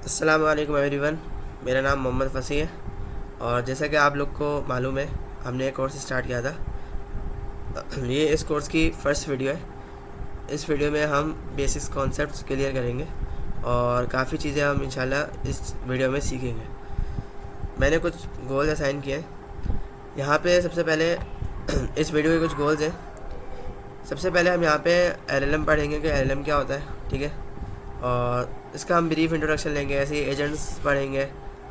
अस्सलाम वालेकुम एवरीवन। मेरा नाम मोहम्मद फ़सी है और जैसा कि आप लोग को मालूम है, हमने एक कोर्स स्टार्ट किया था। ये इस कोर्स की फ़र्स्ट वीडियो है। इस वीडियो में हम बेसिक्स कॉन्सेप्ट्स क्लियर करेंगे और काफ़ी चीज़ें हम इंशाल्लाह इस वीडियो में सीखेंगे। मैंने कुछ गोल्स असाइन किए हैं यहाँ पे। सबसे पहले इस वीडियो के कुछ गोल्स हैं। सबसे पहले हम यहाँ पे एलएलएम पढ़ेंगे कि एलएलएम क्या होता है, ठीक है। और इसका हम ब्रीफ इंट्रोडक्शन लेंगे, ऐसे ही एजेंट्स पढ़ेंगे,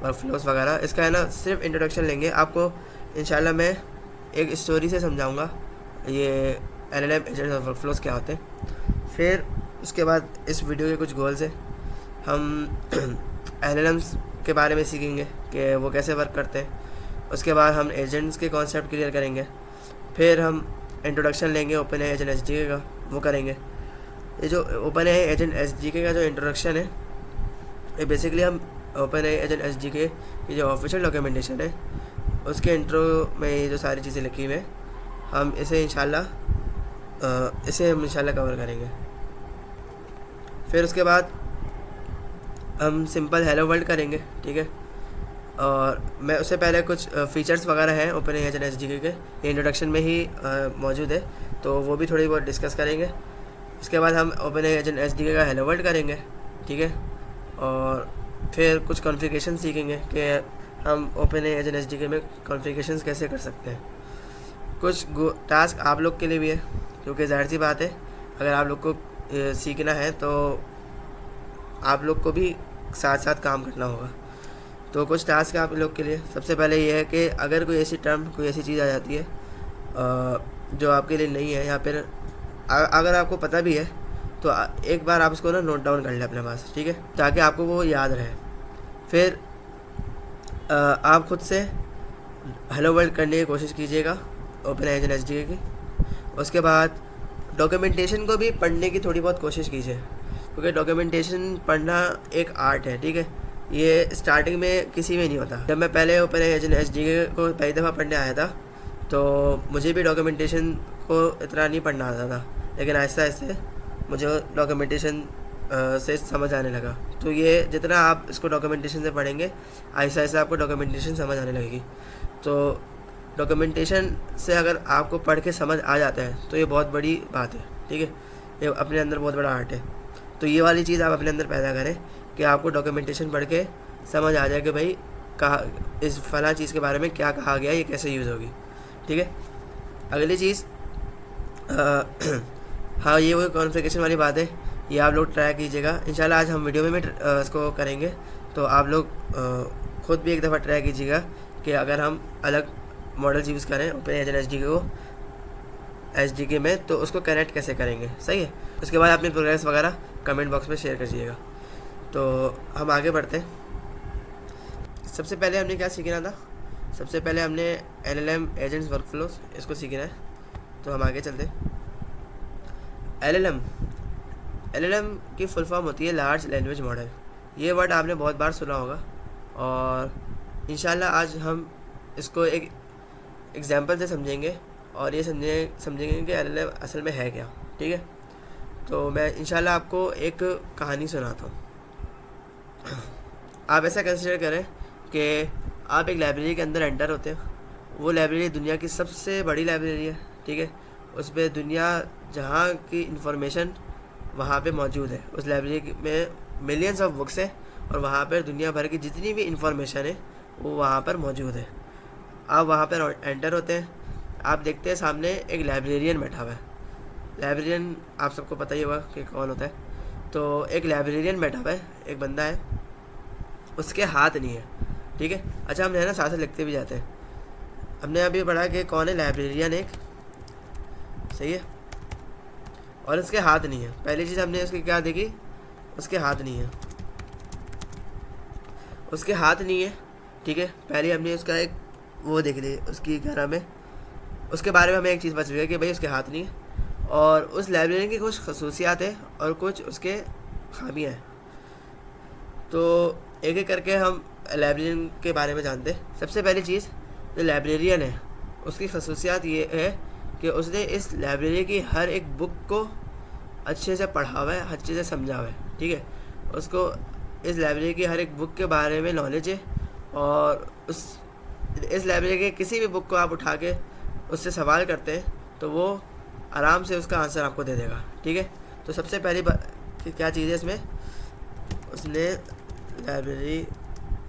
वर्कफ्लोस वगैरह। इसका है ना सिर्फ इंट्रोडक्शन लेंगे। आपको इंशाल्लाह मैं एक स्टोरी से समझाऊंगा ये एलएलएम एजेंट्स और वर्कफ्लोस क्या होते हैं। फिर उसके बाद इस वीडियो के कुछ गोल्स हैं। हम एलएलएम्स के बारे में सीखेंगे कि वो कैसे वर्क करते हैं। उसके बाद हम एजेंट्स के कॉन्सेप्ट क्लियर करेंगे। फिर हम इंट्रोडक्शन लेंगे ओपन एजेंट एसडीके का, वो करेंगे। ये जो ओपन एजेंट एसडीके का जो इंट्रोडक्शन है, ये बेसिकली हम ओपन एजेंट एसडीके की जो ऑफिशियल डॉक्यूमेंटेशन है उसके इंट्रो में ये जो सारी चीज़ें लिखी हुई हैं, हम इसे इंशाल्लाह कवर करेंगे। फिर उसके बाद हम सिंपल हेलो वर्ल्ड करेंगे, ठीक है। और मैं उससे पहले कुछ फ़ीचर्स वगैरह हैं ओपन एजेंट एसडीके के, ये इंट्रोडक्शन में ही मौजूद है, तो वो भी थोड़ी बहुत डिस्कस करेंगे। उसके बाद हम ओपन एजेंट एसडीके का हेलो वर्ल्ड करेंगे, ठीक है। और फिर कुछ कॉन्फ़िगरेशन सीखेंगे कि हम ओपन एजेंट एसडीके में कॉन्फ़िगरेशन कैसे कर सकते हैं। कुछ टास्क आप लोग के लिए भी है, क्योंकि ज़ाहिर सी बात है अगर आप लोग को सीखना है तो आप लोग को भी साथ साथ काम करना होगा। तो कुछ टास्क आप लोग के लिए। सबसे पहले ये है कि अगर कोई ऐसी टर्म, कोई ऐसी चीज़ आ जाती है जो आपके लिए नहीं है, या फिर अगर आपको पता भी है तो एक बार आप उसको ना नोट डाउन कर लें अपने पास, ठीक है, ताकि आपको वो याद रहे। फिर आप खुद से हेलो वर्ल्ड करने की कोशिश कीजिएगा ओपन एजेंट एसडीके की। उसके बाद डॉक्यूमेंटेशन को भी पढ़ने की थोड़ी बहुत कोशिश कीजिए, क्योंकि डॉक्यूमेंटेशन पढ़ना एक आर्ट है, ठीक है। ये स्टार्टिंग में किसी में नहीं होता। जब मैं पहले ओपन एजेंट एसडीके को पहली दफ़ा पढ़ने आया था तो मुझे भी डॉक्यूमेंटेशन को इतना नहीं पढ़ना आता था, लेकिन आहिस्ता आहिस्ता मुझे डॉक्यूमेंटेशन से समझ आने लगा। तो ये जितना आप इसको डॉक्यूमेंटेशन से पढ़ेंगे, आहिस्ता आहिस्ता आपको डॉक्यूमेंटेशन समझ आने लगेगी। तो डॉक्यूमेंटेशन से अगर आपको पढ़ के समझ आ जाता है तो ये बहुत बड़ी बात है, ठीक है। ये अपने अंदर बहुत बड़ा आर्ट है। तो ये वाली चीज़ आप अपने अंदर पैदा करें कि आपको डॉक्यूमेंटेशन पढ़ के समझ आ जाए कि भाई कहा इस फला चीज़ के बारे में क्या कहा गया, ये कैसे यूज़ होगी, ठीक है। अगली चीज़ हाँ, ये वो कॉन्फ़िगरेशन वाली बात है, ये आप लोग ट्राई कीजिएगा। इंशाल्लाह आज हम वीडियो में भी इसको करेंगे, तो आप लोग ख़ुद भी एक दफ़ा ट्राई कीजिएगा कि अगर हम अलग मॉडल्स यूज़ करें ओपन एजेंट एसडीके को एसडीके में, तो उसको कनेक्ट कैसे करेंगे, सही है। उसके बाद अपनी प्रोग्रेस वगैरह कमेंट बॉक्स में शेयर करिएगा। तो हम आगे बढ़ते हैं। सबसे पहले हमने क्या सीखना था? सबसे पहले हमने एलएलएम एजेंट्स वर्कफ्लोस, इसको सीखना है। तो हम आगे चलते हैं। एलएलएम की फुल फॉर्म होती है लार्ज लैंग्वेज मॉडल। ये वर्ड आपने बहुत बार सुना होगा और इंशाल्लाह आज हम इसको एक एग्जांपल से समझेंगे और ये समझेंगे कि एलएलएम असल में है क्या, ठीक है। तो मैं इंशाल्लाह आपको एक कहानी सुनाता हूँ। आप ऐसा कंसिडर करें कि आप एक लाइब्रेरी के अंदर एंटर होते हैं। वो लाइब्रेरी दुनिया की सबसे बड़ी लाइब्रेरी है, ठीक है। उस पर दुनिया जहाँ की इंफॉर्मेशन वहाँ पे मौजूद है। उस लाइब्रेरी में मिलियंस ऑफ बुक्स हैं और वहाँ पर दुनिया भर की जितनी भी इंफॉर्मेशन है वो वहाँ पर मौजूद है। आप वहाँ पर एंटर होते हैं, आप देखते हैं सामने एक लाइब्रेरियन बैठा हुआ है। लाइब्रेरियन आप सबको पता ही होगा कि कौन होता है। तो एक लाइब्रेरियन बैठा हुआ है, एक बंदा है, उसके हाथ नहीं है, ठीक है। अच्छा, हम है ना साथ साथ लिखते भी जाते हैं। हमने अभी पढ़ा कि कौन है, लाइब्रेरियन एक, सही है, और उसके हाथ नहीं है। पहली चीज़ हमने उसकी क्या देखी, उसके हाथ नहीं है, उसके हाथ नहीं है, ठीक है। पहले हमने उसका एक वो देख ली, उसकी क्या नाम है, उसके बारे में हमें एक चीज़ बच गई कि भाई उसके हाथ नहीं है। और उस लाइब्रेरी की कुछ खसूसियात है और कुछ उसके खामियाँ हैं। तो एक एक करके हम लाइब्रेरियन के बारे में जानते हैं। सबसे पहली चीज़, जो लाइब्रेरियन है उसकी खसूसियात ये है कि उसने इस लाइब्रेरी की हर एक बुक को अच्छे से पढ़ा हुआ है, अच्छे से समझा हुआ है, ठीक है। उसको इस लाइब्रेरी की हर एक बुक के बारे में नॉलेज है, और इस लाइब्रेरी के किसी भी बुक को आप उठा के उससे सवाल करते हैं तो वो आराम से उसका आंसर आपको दे देगा। ठीक है, तो सबसे पहली क्या चीज़ है इसमें, उसने लाइब्रेरी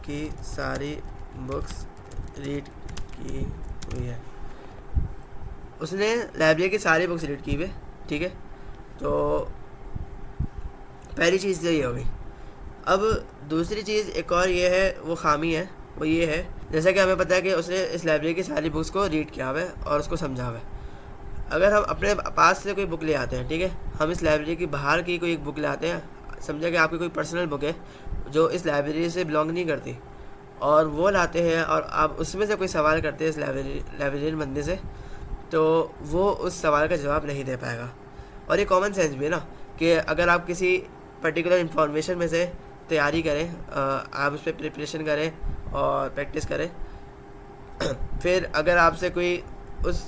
की सारी बुक्स रीड की हुई है। उसने लाइब्रेरी की सारी बुक्स रीड की हुई है। ठीक है, तो पहली चीज़ ये हो गई। अब दूसरी चीज़ एक और ये है, वो खामी है, वो ये है जैसा कि हमें पता है कि उसने इस लाइब्रेरी की सारी बुक्स को रीड किया हुआ है और उसको समझा हुआ है। अगर हम अपने पास से कोई बुक ले आते हैं, ठीक है, हम इस लाइब्रेरी की बाहर की कोई एक बुक ले आते हैं, समझा कि आपकी कोई पर्सनल बुक है जो इस लाइब्रेरी से बिलोंग नहीं करती, और वो लाते हैं और आप उसमें से कोई सवाल करते हैं इस लाइब्रेरियन बंदे से, तो वो उस सवाल का जवाब नहीं दे पाएगा। और ये कॉमन सेंस भी है ना, कि अगर आप किसी पर्टिकुलर इन्फॉर्मेशन में से तैयारी करें, आप उस पर प्रिपरेशन करें और प्रैक्टिस करें, फिर अगर आपसे कोई उस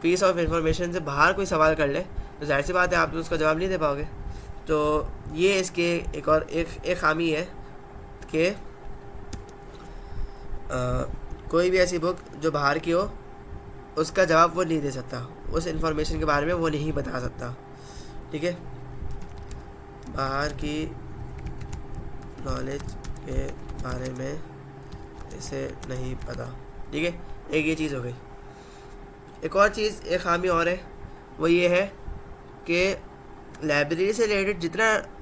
पीस ऑफ इंफॉर्मेशन से बाहर कोई सवाल कर ले तो जाहिर सी बात है आप तो उसका जवाब नहीं दे पाओगे। तो ये इसके एक और एक खामी है कि कोई भी ऐसी बुक जो बाहर की हो उसका जवाब वो नहीं दे सकता, उस इंफॉर्मेशन के बारे में वो नहीं बता सकता। ठीक है, बाहर की नॉलेज के बारे में इसे नहीं पता। ठीक है, एक ये चीज़ हो गई। एक और चीज़, एक खामी और है, वो ये है कि लाइब्रेरी से रिलेटेड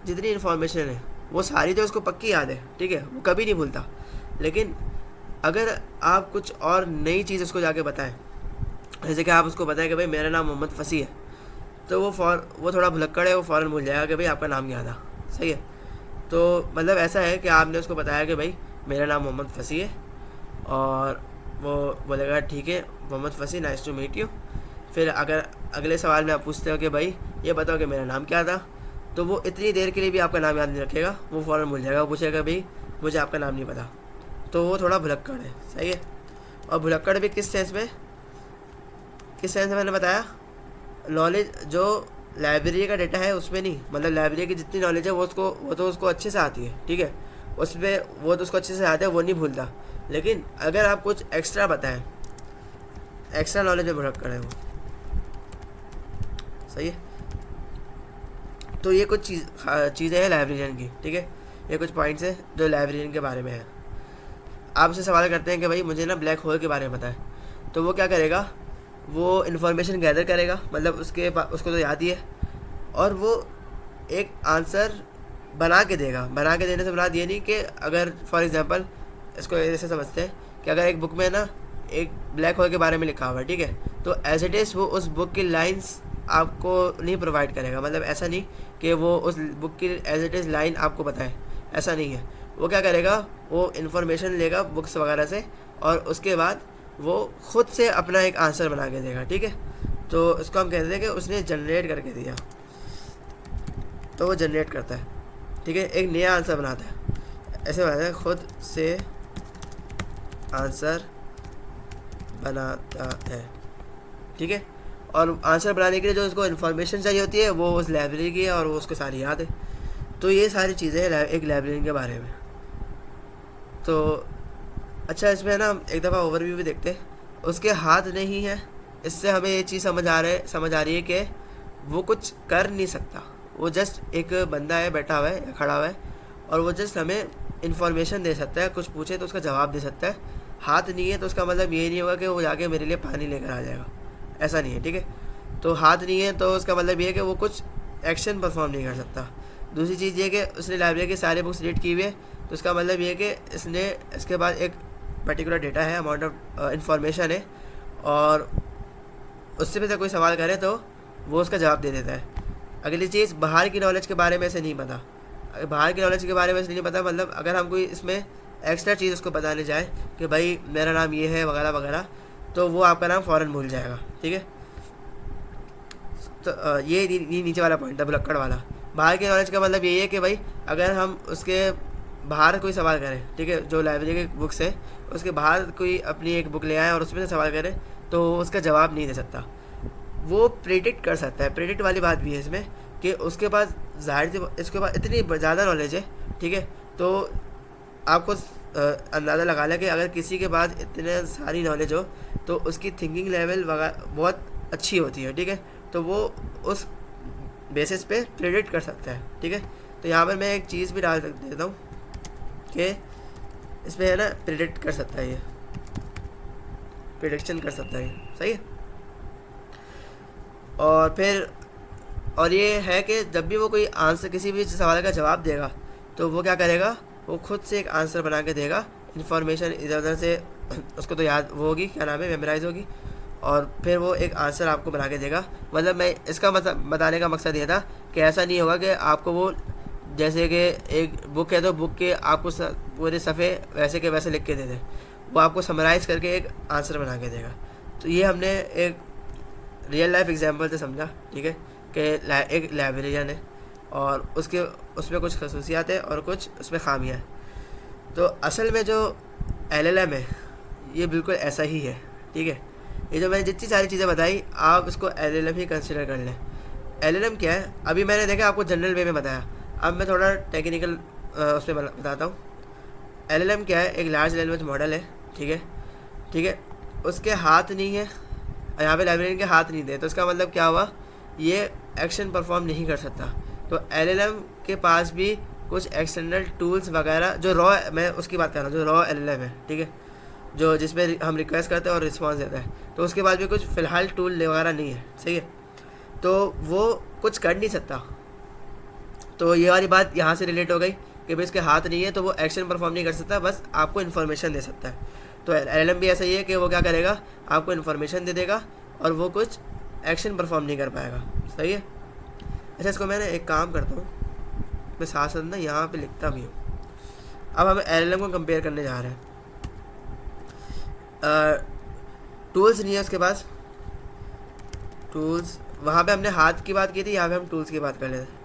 जितनी इन्फॉर्मेशन है वो सारी तो उसको पक्की याद है। ठीक है, वो कभी नहीं भूलता, लेकिन अगर आप कुछ और नई चीज़ उसको जाके बताएं, जैसे कि आप उसको बताएं कि भाई मेरा नाम मोहम्मद फसी है, तो वो थोड़ा भुलक्कड़ है, वो फ़ौरन भूल जाएगा कि भाई आपका नाम क्या था। सही है, तो मतलब ऐसा है कि आपने उसको बताया कि भाई मेरा नाम मोहम्मद फसी है, और वो बोलेगा ठीक है मोहम्मद फसी, नाइस टू मीट यू। फिर अगर अगले सवाल में आप पूछते हो कि भाई ये बताओ कि मेरा नाम क्या था, तो वो इतनी देर के लिए भी आपका नाम याद नहीं रखेगा, वो फ़ौरन भूल जाएगा, वो पूछेगा भाई मुझे आपका नाम नहीं पता। तो वो थोड़ा भुलक्कड़ है। सही है, और भुलक्कड़ भी किस सेंस में मैंने बताया, नॉलेज जो लाइब्रेरी का डेटा है उसमें नहीं, मतलब लाइब्रेरी की जितनी नॉलेज है वो तो उसको अच्छे से आती है। ठीक है, उसमें वो तो उसको अच्छे से आता है, वो नहीं भूलता, लेकिन अगर आप कुछ एक्स्ट्रा बताएं, एक्स्ट्रा नॉलेज में भुलक्कड़ है वो। सही है, तो ये कुछ चीज़ें हैं लाइब्रेरियन की। ठीक है, ये कुछ पॉइंट्स हैं जो लाइब्रेरियन के बारे में है। आप उससे सवाल करते हैं कि भाई मुझे ना ब्लैक होल के बारे में बताएं, तो वो क्या करेगा, वो इन्फॉर्मेशन गैदर करेगा, मतलब उसको तो याद ही है, और वो एक आंसर बना के देगा। बना के देने से मुराद ये नहीं कि अगर फॉर एग्जांपल इसको ऐसे समझते हैं कि अगर एक बुक में ना एक ब्लैक होल के बारे में लिखा हुआ है, ठीक है, तो एज इट इज़ वो उस बुक की लाइंस आपको नहीं प्रोवाइड करेगा, मतलब ऐसा नहीं कि वो उस बुक की एज इट इज़ लाइन आपको बताए, ऐसा नहीं है। वो क्या करेगा, वो इन्फॉर्मेशन लेगा बुक्स वगैरह से, और उसके बाद वो ख़ुद से अपना एक आंसर बना के देगा। ठीक है, तो इसको हम कहते हैं कि उसने जनरेट करके दिया, तो वो जनरेट करता है। ठीक है, एक नया आंसर बनाता है, ऐसे बनाता है, खुद से आंसर बनाता है। ठीक है, और आंसर बनाने के लिए जो उसको इन्फॉर्मेशन चाहिए होती है वो उस लाइब्रेरी की है, और वो उसको सारी याद है। तो ये सारी चीज़ें हैं एक लाइब्रेरी के बारे में। तो अच्छा, इसमें ना एक दफ़ा ओवरव्यू भी देखते हैं। उसके हाथ नहीं है, इससे हमें ये चीज़ समझ आ रही है कि वो कुछ कर नहीं सकता, वो जस्ट एक बंदा है, बैठा हुआ है या खड़ा हुआ है, और वो जस्ट हमें इन्फॉर्मेशन दे सकता है, कुछ पूछे तो उसका जवाब दे सकता है। हाथ नहीं है तो उसका मतलब ये नहीं होगा कि वो जाके मेरे लिए पानी लेकर आ जाएगा, ऐसा नहीं है। ठीक है, तो हाथ नहीं है तो उसका मतलब ये है कि वो कुछ एक्शन परफॉर्म नहीं कर सकता। दूसरी चीज़ ये कि उसने लाइब्रेरी के सारे बुक्स रीड की हुई है, तो उसका मतलब ये है कि इसने इसके बाद एक पर्टिकुलर डेटा है, अमाउंट ऑफ इंफॉर्मेशन है, और उससे भी कोई सवाल करे तो वो उसका जवाब दे देता है। अगली चीज़, बाहर की नॉलेज के बारे में से नहीं पता। बाहर की नॉलेज के बारे में से नहीं पता मतलब अगर हम कोई इसमें एक्स्ट्रा चीज़ उसको बताने जाए कि भाई मेरा नाम ये है वगैरह वगैरह, तो वो आपका नाम फ़ौरन भूल जाएगा। ठीक है, तो ये नीचे वाला पॉइंट था, भुलक्कड़ वाला। बाहर की नॉलेज का मतलब यही है कि भाई अगर हम उसके बाहर कोई सवाल करें, ठीक है, जो लाइब्रेरी की बुक्स है उसके बाहर कोई अपनी एक बुक ले आए और उसमें से सवाल करें तो उसका जवाब नहीं दे सकता, वो प्रेडिक्ट कर सकता है। प्रेडिक्ट वाली बात भी है इसमें कि उसके पास जाहिर सी इसके पास इतनी ज़्यादा नॉलेज है, ठीक है, तो आपको अंदाज़ा लगा लें कि अगर किसी के पास इतने सारी नॉलेज हो तो उसकी थिंकिंग लेवल बहुत अच्छी होती है, ठीक है। तो वो उस बेसिस पे प्रेडिक्ट कर सकता है, ठीक है। तो यहाँ पर मैं एक चीज़ भी डाल देता हूँ कि इसमें है ना, प्रेडिक्ट कर सकता है, ये प्रेडिक्शन कर सकता है, ये सही है। और फिर और ये है कि जब भी वो कोई आंसर, किसी भी सवाल का जवाब देगा, तो वो क्या करेगा, वो खुद से एक आंसर बना के देगा। इन्फॉर्मेशन इधर उधर से उसको तो याद वो होगी, क्या नाम है, मेमोराइज होगी, और फिर वो एक आंसर आपको बना के देगा। मतलब मैं इसका बताने का मकसद ये था कि ऐसा नहीं होगा कि आपको वो, जैसे कि एक बुक है तो बुक के आपको पूरे सफ़े वैसे के वैसे लिख के दे दे, वो आपको समराइज़ करके एक आंसर बना के देगा। तो ये हमने एक रियल लाइफ एग्जांपल से समझा, ठीक है, कि एक लाइब्रेरियन है और उसमें कुछ खसूसियात है और कुछ उसमें खामियाँ हैं। तो असल में जो LLM है ये बिल्कुल ऐसा ही है, ठीक है। ये जो मैंने जितनी सारी चीज़ें बताई, आप इसको LLM ही कंसिडर कर लें। LLM क्या है, अभी मैंने देखा आपको जनरल वे में बताया, अब मैं थोड़ा टेक्निकल उसमें बताता हूँ। LLM क्या है, एक लार्ज लैंग्वेज मॉडल है, ठीक है, ठीक है। उसके हाथ नहीं है, यहाँ पे लाइब्रेरियन के हाथ नहीं थे, तो इसका मतलब क्या हुआ, ये एक्शन परफॉर्म नहीं कर सकता। तो LLM के पास भी कुछ एक्सटर्नल टूल्स वगैरह, जो रॉ, मैं उसकी बात कर रहा हूँ, जो रॉ LLM है, ठीक है, जो जिसमें हम रिक्वेस्ट करते हैं और रिस्पॉन्स देता है, तो उसके पास भी कुछ फ़िलहाल टूल वगैरह नहीं है, सही है। तो वो कुछ कर नहीं सकता। तो ये वाली बात यहाँ से रिलेट हो गई कि भाई इसके हाथ नहीं है तो वो एक्शन परफॉर्म नहीं कर सकता, बस आपको इन्फॉर्मेशन दे सकता है। तो LLM भी ऐसा ही है कि वो क्या करेगा, आपको इन्फॉर्मेशन दे देगा और वो कुछ एक्शन परफॉर्म नहीं कर पाएगा, सही है। अच्छा, इसको मैंने एक काम करता हूँ, मैं साथ साथ ना यहाँ पे लिखता भी हूँ। अब हम LLM को कंपेयर करने जा रहे हैं। टूल्स नहीं है उसके पास, टूल्स, वहाँ पे हमने हाथ की बात की थी, यहाँ पे हम टूल्स की बात कर लेते हैं।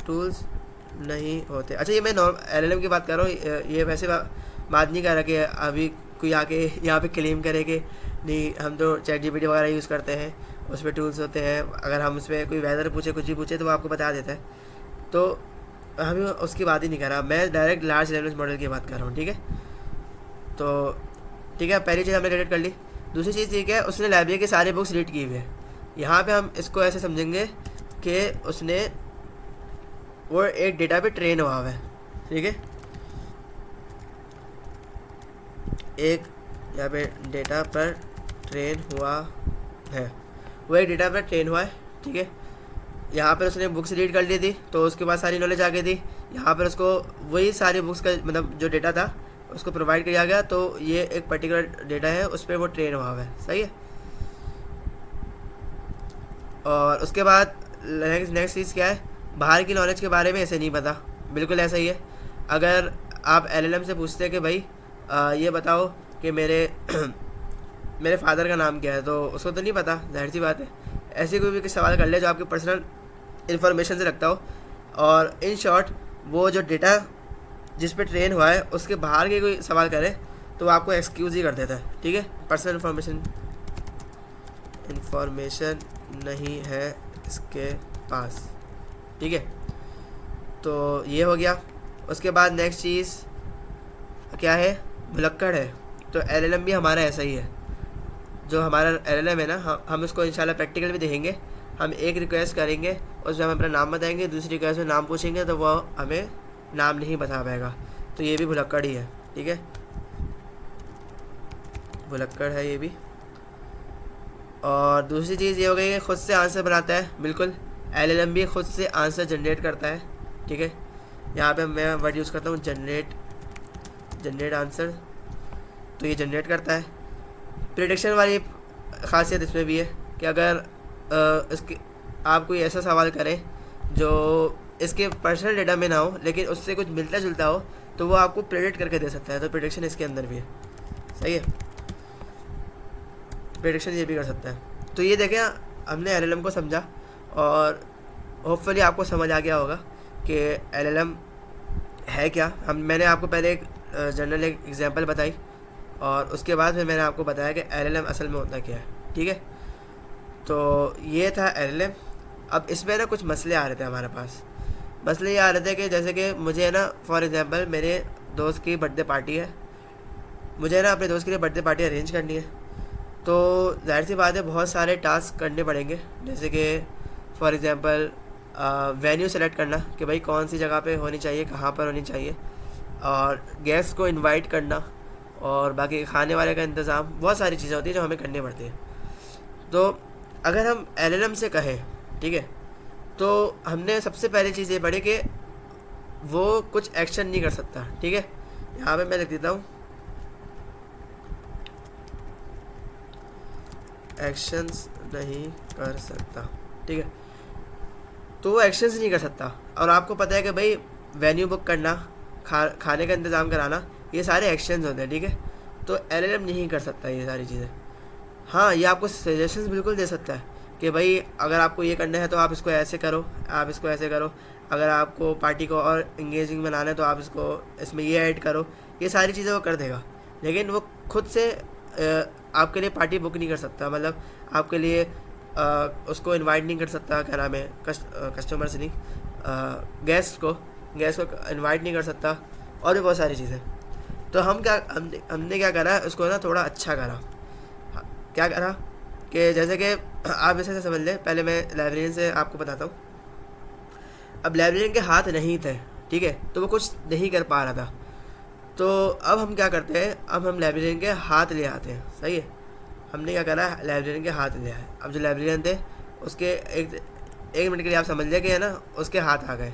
टूल्स नहीं होते। अच्छा, ये मैं LLM की बात कर रहा हूँ, ये वैसे बात नहीं कर रहा कि अभी कोई आके यहाँ पे क्लेम करे कि नहीं, हम तो ChatGPT वगैरह यूज़ करते हैं, उस पर टूल्स होते हैं, अगर हम उसमें कोई वेदर पूछे, कुछ भी पूछे तो वो आपको बता देता है। तो हम उसकी बात ही नहीं कर रहा, मैं डायरेक्ट लार्ज लैंग्वेज मॉडल की बात कर रहा हूँ, ठीक है। तो ठीक है, पहली चीज़ हमने क्रेडिट कर ली। दूसरी चीज़ ठीक है, उसने लाइब्रेरी के सारे बुक्स रीड किए हुए हैं। यहाँ पे हम इसको ऐसे समझेंगे कि उसने वो एक डेटा पे ट्रेन हुआ है, ठीक है, एक यहाँ पे डेटा पर ट्रेन हुआ है, वो एक डेटा पर ट्रेन हुआ है, ठीक है। यहाँ पर उसने बुक्स रीड कर ली थी तो उसके बाद सारी नॉलेज आ गई थी। यहाँ पर उसको वही सारी बुक्स का मतलब जो डेटा था उसको प्रोवाइड किया गया, तो ये एक पर्टिकुलर डेटा है, उस पर वो ट्रेन हुआ है, सही है। और उसके बाद नेक्स्ट चीज़ क्या है, बाहर की नॉलेज के बारे में ऐसे नहीं पता, बिल्कुल ऐसा ही है। अगर आप LLM से पूछते हैं कि भाई ये बताओ कि मेरे मेरे फादर का नाम क्या है, तो उसको तो नहीं पता, जाहिर सी बात है। ऐसे कोई भी सवाल कर ले जो आपके पर्सनल इन्फॉर्मेशन से रखता हो, और इन शॉर्ट वो जो डेटा जिस पे ट्रेन हुआ है उसके बाहर के कोई सवाल करे तो वो आपको एक्सक्यूज़ ही कर देता है, ठीक है। पर्सनल इन्फॉर्मेशन नहीं है इसके पास, ठीक है। तो ये हो गया। उसके बाद नेक्स्ट चीज़ क्या है, भुलक्कड़ है। तो LLM भी हमारा ऐसा ही है। जो हमारा LLM है ना, हम उसको इंशाल्लाह प्रैक्टिकल भी देखेंगे। हम एक रिक्वेस्ट करेंगे, उसमें हम अपना नाम बताएंगे, दूसरी रिक्वेस्ट में नाम पूछेंगे तो वो हमें नाम नहीं बता पाएगा। तो ये भी भुलक्कड़ ही है, ठीक है, भुलक्कड़ है ये भी। और दूसरी चीज़ ये हो गई कि खुद से आंसर बनाता है, बिल्कुल LLM भी खुद से आंसर जनरेट करता है, ठीक है। यहाँ पे मैं वर्ड यूज़ करता हूँ जनरेट आंसर, तो ये जनरेट करता है। प्रेडिक्शन वाली खासियत इसमें भी है कि अगर इसके आप कोई ऐसा सवाल करें जो इसके पर्सनल डेटा में ना हो लेकिन उससे कुछ मिलता जुलता हो, तो वो आपको प्रेडिक्ट करके दे सकता है। तो प्रेडिक्शन इसके अंदर भी है, सही है, प्रेडिक्शन ये भी कर सकता है। तो ये देखें, हमने LLM को समझा और होपफुली आपको समझ आ गया होगा कि LLM है क्या। मैंने आपको पहले एक जनरल एक एग्जांपल बताई और उसके बाद फिर मैंने आपको बताया कि LLM असल में होता क्या है, ठीक है। तो ये था LLM। अब इसमें ना कुछ मसले आ रहे थे हमारे पास। मसले ये आ रहे थे कि जैसे कि मुझे है ना, फॉर एग्ज़ाम्पल मेरे दोस्त की बर्थडे पार्टी है, मुझे है ना अपने दोस्त के लिए बर्थडे पार्टी अरेंज करनी है। तो ज़ाहिर सी बात है बहुत सारे टास्क करने पड़ेंगे, जैसे कि फॉर एग्ज़ाम्पल वेन्यू सेलेक्ट करना कि भाई कौन सी जगह पे होनी चाहिए, कहाँ पर होनी चाहिए, और गेस्ट को इनवाइट करना, और बाकी खाने वाले का इंतज़ाम, बहुत सारी चीज़ें होती हैं जो हमें करनी पड़ती हैं। तो अगर हम एलएलएम से कहें, ठीक है, तो हमने सबसे पहली चीज़ ये पढ़ी कि वो कुछ एक्शन नहीं कर सकता, ठीक है। यहाँ पे मैं लिख देता हूँ, एक्शंस नहीं कर सकता, ठीक है। तो वो एक्शंस नहीं कर सकता, और आपको पता है कि भाई वेन्यू बुक करना, खाने का इंतज़ाम कराना, ये सारे एक्शंस होते हैं, ठीक है। तो एलएलएम नहीं कर सकता ये सारी चीज़ें। हाँ, ये आपको सजेशंस बिल्कुल दे सकता है कि भाई अगर आपको ये करना है तो आप इसको ऐसे करो, आप इसको ऐसे करो, अगर आपको पार्टी को और इंगेजिंग बनाना है तो आप इसको इसमें ये ऐड करो, ये सारी चीज़ें वो कर देगा। लेकिन वो खुद से आपके लिए पार्टी बुक नहीं कर सकता, मतलब आपके लिए उसको इनवाइट नहीं कर सकता, क्या नाम है, कस्टमर से नहीं, गेस्ट को इनवाइट नहीं कर सकता, और भी बहुत सारी चीज़ें। तो हमने क्या करा, उसको ना थोड़ा अच्छा करा। क्या करा कि जैसे कि आप इसे समझ लें, पहले मैं लाइब्रेरियन से आपको बताता हूँ। अब लाइब्रेरियन के हाथ नहीं थे, ठीक है, तो वो कुछ नहीं कर पा रहा था। तो अब हम क्या करते हैं, अब हम लाइब्रेरियन के हाथ ले आते हैं, सही है। हमने क्या करा, लाइब्रेरियन के हाथ ले आए। अब जो लाइब्रेरियन थे उसके एक मिनट के लिए आप समझ लें कि है ना, उसके हाथ आ गए।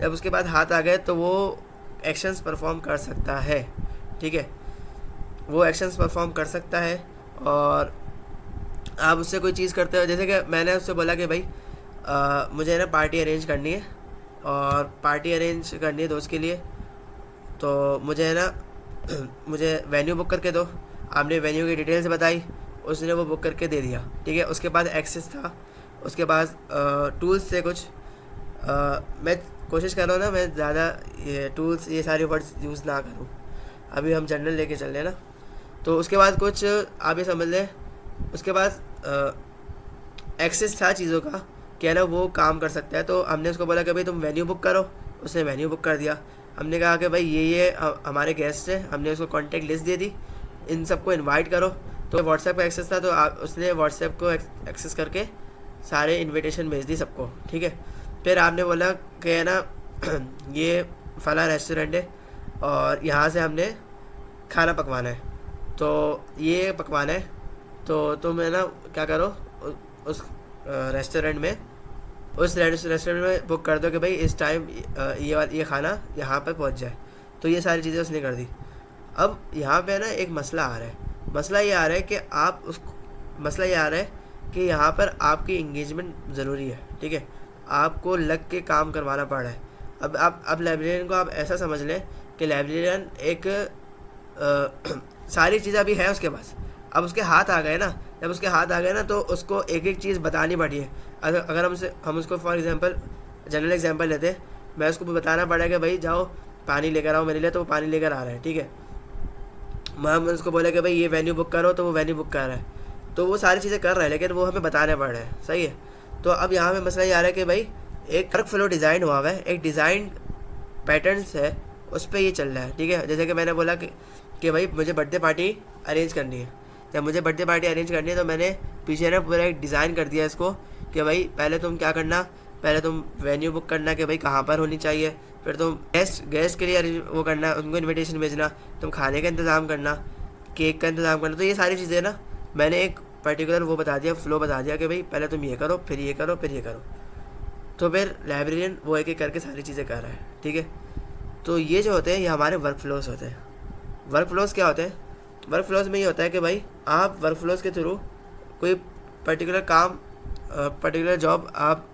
जब उसके बाद हाथ आ गए तो वो एक्शंस परफॉर्म कर सकता है, ठीक है, वो एक्शंस परफॉर्म कर सकता है। और आप उससे कोई चीज़ करते हो, जैसे कि मैंने उससे बोला कि भाई मुझे ना पार्टी अरेंज करनी है, और पार्टी अरेंज करनी है दोस्त के लिए, तो मुझे है ना मुझे वेन्यू बुक करके दो। आपने वेन्यू की डिटेल्स बताई, उसने वो बुक करके दे दिया, ठीक है। उसके बाद एक्सेस था, उसके बाद टूल्स थे कुछ, मैं कोशिश कर रहा हूँ ना मैं ज़्यादा ये टूल्स ये सारे वर्ड्स यूज़ ना करूँ, अभी हम जनरल लेके चल रहे हैं ना। तो उसके बाद कुछ आप ये समझ लें, उसके बाद एक्सेस था चीज़ों का कि है ना वो काम कर सकता है। तो हमने उसको बोला कि भाई तुम वेन्यू बुक करो, उसने वेन्यू बुक कर दिया। हमने कहा कि भाई ये हमारे गेस्ट हैं, हमने उसको कॉन्टेक्ट लिस्ट दे दी, इन सबको इनवाइट करो। तो व्हाट्सएप का एक्सेस था, तो उसने व्हाट्सएप को एक्सेस करके सारे इनविटेशन भेज दी सबको, ठीक है। फिर आपने बोला कि है ना ये फला रेस्टोरेंट है और यहाँ से हमने खाना पकवाना है, तो ये पकवाना है, तो तुम है ना क्या करो, उस रेस्टोरेंट में बुक कर दो कि भाई इस टाइम ये खाना यहाँ पर पहुँच जाए। तो ये सारी चीज़ें उसने कर दी। अब यहाँ पे ना एक मसला आ रहा है, मसला ये आ रहा है कि यहाँ पर आपकी इंगेजमेंट ज़रूरी है, ठीक है, आपको लग के काम करवाना पड़ रहा है। अब लाइब्रेरियन को आप ऐसा समझ लें कि लाइब्रेरियन एक सारी चीज़ें अभी है उसके पास, अब उसके हाथ आ गए ना, जब उसके हाथ आ गए ना तो उसको एक एक चीज़ बतानी पड़ी है। अगर हम उसको फॉर एग्जांपल जनरल एग्जांपल लेते हैं, मैं उसको बताना पड़ा कि भाई जाओ पानी लेकर आओ मेरे लिए, तो वो पानी लेकर आ रहा है, ठीक है। मैं उसको बोला कि भाई ये वेन्यू बुक करो, तो वो वेन्यू बुक कर रहा है, तो वो सारी चीज़ें कर रहा है, लेकिन वो हमें बताने पड़ रहे हैं, सही है। तो अब यहाँ पे मसला ये आ रहा है कि भाई एक वर्क फ्लो डिज़ाइन हुआ है, एक डिज़ाइन पैटर्न्स है, उस पर ये चल रहा है, ठीक है। जैसे कि मैंने बोला कि भाई मुझे बर्थडे पार्टी अरेंज करनी है, जब मुझे बर्थडे पार्टी अरेंज करनी है तो मैंने पीछे ना पूरा एक डिज़ाइन कर दिया इसको कि भाई पहले तुम क्या करना, पहले तुम वेन्यू बुक करना कि भाई कहाँ पर होनी चाहिए, फिर तुम गेस्ट के लिए वो करना, उनको इनविटेशन भेजना, तुम खाने का इंतज़ाम करना, केक का इंतज़ाम करना। तो ये सारी चीज़ें ना मैंने एक पर्टिकुलर वो बता दिया, फ्लो बता दिया कि भाई पहले तुम ये करो, फिर ये करो, फिर ये करो। तो फिर लाइब्रेरियन वो एक एक करके सारी चीज़ें कर रहा है, ठीक है। तो ये जो होते हैं ये हमारे वर्क फ्लोज होते हैं। वर्क फ्लोज क्या होते हैं, वर्क फ्लोज में ये होता है कि भाई आप वर्क फ्लोज के थ्रू कोई पर्टिकुलर काम, पर्टिकुलर जॉब आप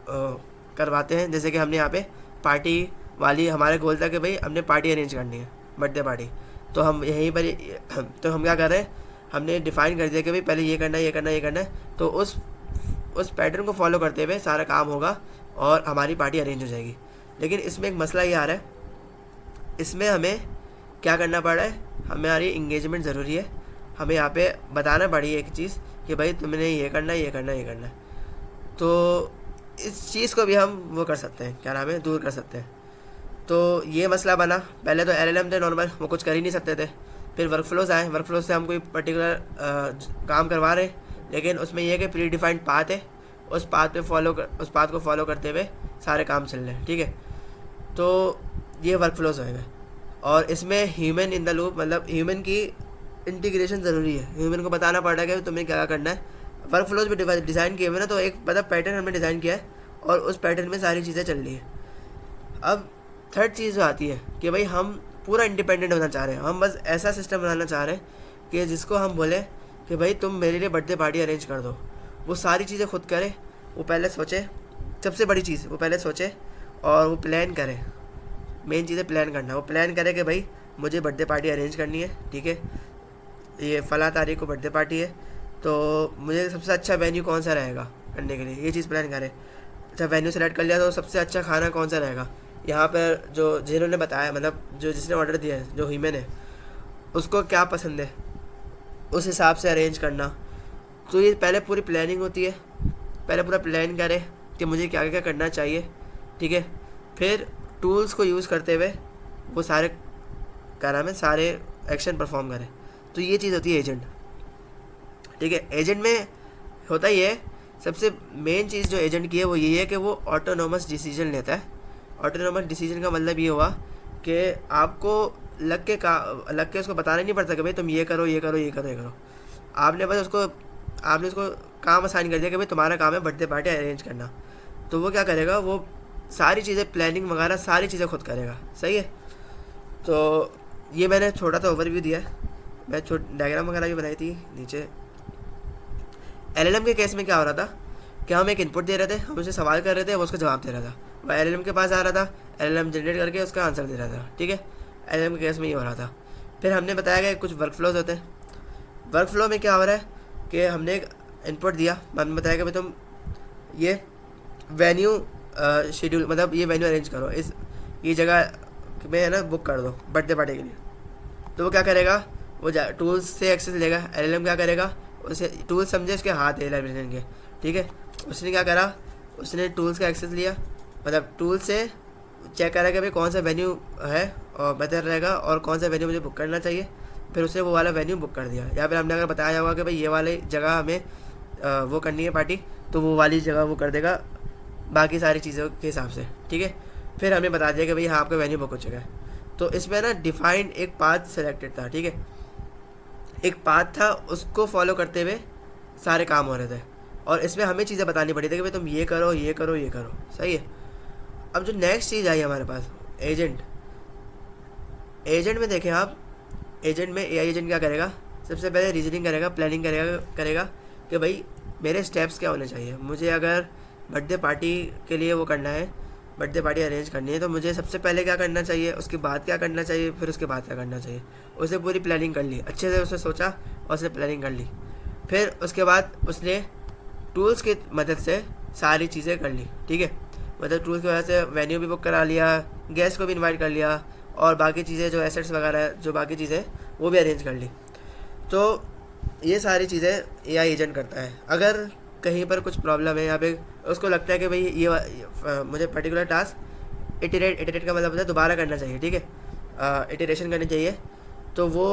करवाते हैं। जैसे कि हमने यहाँ पे पार्टी वाली, हमारा गोल था कि भाई हमने पार्टी अरेंज करनी है, बर्थडे पार्टी, तो हम यहीं पर तो हम क्या कर रहे हैं, हमने डिफ़ाइन कर दिया कि भाई पहले ये करना है, ये करना है, ये करना है। तो उस पैटर्न को फॉलो करते हुए सारा काम होगा और हमारी पार्टी अरेंज हो जाएगी। लेकिन इसमें एक मसला ये आ रहा है, इसमें हमें क्या करना पड़ रहा है, हमारी इंगेजमेंट ज़रूरी है, हमें यहाँ पे बताना पड़ी एक चीज़ कि भाई तुमने ये करना है, ये करना है, ये करना है। तो इस चीज़ को भी हम वो कर सकते हैं, क्या नाम है, दूर कर सकते हैं। तो ये मसला बना। पहले तो LLM थे नॉर्मल, वो कुछ कर ही नहीं सकते थे। फिर वर्क फ्लोज आए, वर्क फ्लोज से हम कोई पर्टिकुलर काम करवा रहे हैं, लेकिन उसमें यह है कि प्री डिफाइंड पाथ है, उस पाथ को फॉलो करते हुए सारे काम चल रहे हैं, ठीक है। तो ये वर्क फ्लोज होएगा, और इसमें ह्यूमन इन द लूप, मतलब ह्यूमन की इंटीग्रेशन ज़रूरी है। ह्यूमन को बताना पड़ रहा है कि तुम्हें क्या करना है। वर्क फ्लोज भी डिज़ाइन किए हुए ना, तो एक मतलब पैटर्न हमने डिज़ाइन किया है और उस पैटर्न में सारी चीज़ें चल रही है। अब थर्ड चीज़ जो आती है कि भाई हम पूरा इंडिपेंडेंट होना चाह रहे हैं, हम बस ऐसा सिस्टम बनाना चाह रहे हैं कि जिसको हम बोले कि भाई तुम मेरे लिए बर्थडे पार्टी अरेंज कर दो। वो सारी चीज़ें खुद करे, वो पहले सोचे, सबसे बड़ी चीज़ वो पहले सोचे और वो प्लान करे। मेन चीज़ है प्लान करना। वो प्लान करे कि भाई मुझे बर्थडे पार्टी अरेंज करनी है, ठीक है, ये फ़लाँ तारीख को बर्थडे पार्टी है, तो मुझे सबसे अच्छा वेन्यू कौन सा रहेगा करने के लिए, ये चीज़ प्लान करे। अच्छा वेन्यू सेलेक्ट कर लिया तो सबसे अच्छा खाना कौन सा रहेगा, यहाँ पर जो जिन्होंने बताया, मतलब जो जिसने ऑर्डर दिया है, जो ह्यूमन है, उसको क्या पसंद है, उस हिसाब से अरेंज करना। तो ये पहले पूरी प्लानिंग होती है, पहले पूरा प्लान करें कि मुझे क्या क्या करना चाहिए, ठीक है। फिर टूल्स को यूज़ करते हुए वो सारे क्या नाम है, सारे एक्शन परफॉर्म करें। तो ये चीज़ होती है एजेंट, ठीक है। एजेंट में होता ही है, सबसे मेन चीज़ जो एजेंट की है वो यही है कि वो ऑटोनोमस डिसीजन लेता है। ऑटोनोमस डिसीजन का मतलब ये हुआ कि आपको लग के उसको बताना नहीं पड़ता कि भाई तुम ये करो, ये करो, ये करो, ये करो। आपने उसको काम असाइन कर दिया कि भाई तुम्हारा काम है बर्थडे पार्टी अरेंज करना। तो वो क्या करेगा, वो सारी चीज़ें प्लानिंग वगैरह सारी चीज़ें खुद करेगा, सही है। तो ये मैंने छोटा सा ओवरव्यू दिया है, मैं डायग्राम वगैरह भी बनाई थी नीचे। LLM के केस में क्या हो रहा था कि हम एक इनपुट दे रहे थे, हम उसे सवाल कर रहे थे, वो उसका जवाब दे रहा था, वह LLM के पास आ रहा था, LLM जनरेट करके उसका आंसर दे रहा था, ठीक है। LLM के केस में ये हो रहा था। फिर हमने बताया कि कुछ वर्क फ्लोज होते हैं। वर्क फ्लो में क्या हो रहा है कि हमने एक इनपुट दिया, हमने बताया कि भाई तुम ये वेन्यू शेड्यूल, मतलब ये वेन्यू अरेंज करो, ये जगह में है ना, बुक कर दो बर्थडे पार्टी के लिए। तो वो क्या करेगा, वो टूल्स से एक्सेस लेगा। LLM क्या करेगा, उसे टूल्स समझे उसके हाथ है लाइब्रेरियन के, ठीक है। उसने क्या करा, उसने टूल्स का एक्सेस लिया, मतलब टूल से चेक करा कि भाई कौन सा वेन्यू है और बेहतर रहेगा और कौन सा वेन्यू मुझे बुक करना चाहिए। फिर उसने वो वाला वेन्यू बुक कर दिया। या फिर हमने अगर बताया होगा कि भाई ये वाली जगह हमें वो करनी है पार्टी, तो वो वाली जगह वो कर देगा बाकी सारी चीज़ों के हिसाब से, ठीक है। फिर हमने बता दिया कि भाई हाँ आपका वेन्यू बुक हो चुका है। तो इसमें ना डिफाइंड एक पाथ सेलेक्टेड था, ठीक है, एक पाथ था, उसको फॉलो करते हुए सारे काम हो रहे थे। और इसमें हमें चीज़ें बतानी पड़ी थी कि भाई तुम ये करो, ये करो, ये करो, सही है। अब जो नेक्स्ट चीज़ आई हमारे पास, एजेंट। एजेंट में देखें आप, एजेंट में AI एजेंट क्या करेगा, सबसे पहले रीजनिंग करेगा, प्लानिंग करेगा कि भाई मेरे स्टेप्स क्या होने चाहिए। मुझे अगर बर्थडे पार्टी के लिए वो करना है, बर्थडे पार्टी अरेंज करनी है, तो मुझे सबसे पहले क्या करना चाहिए, उसके बाद क्या करना चाहिए, फिर उसके बाद क्या करना चाहिए। उसने पूरी प्लानिंग कर ली, अच्छे से उसने सोचा और उसने प्लानिंग कर ली। फिर उसके बाद उसने टूल्स की मदद से सारी चीज़ें कर ली, ठीक है। मतलब टूल्स की वजह से वेन्यू भी बुक करा लिया, गेस्ट को भी इनवाइट कर लिया, और बाकी चीज़ें जो एसेट्स वगैरह जो बाकी चीज़ें वो भी अरेंज कर ली। तो ये सारी चीज़ें AI एजेंट करता है। अगर कहीं पर कुछ प्रॉब्लम है, या फिर उसको लगता है कि भाई ये मुझे पर्टिकुलर टास्क इटरेट का मतलब होता है दोबारा करना चाहिए, ठीक है, इटरेशन करनी चाहिए, तो वो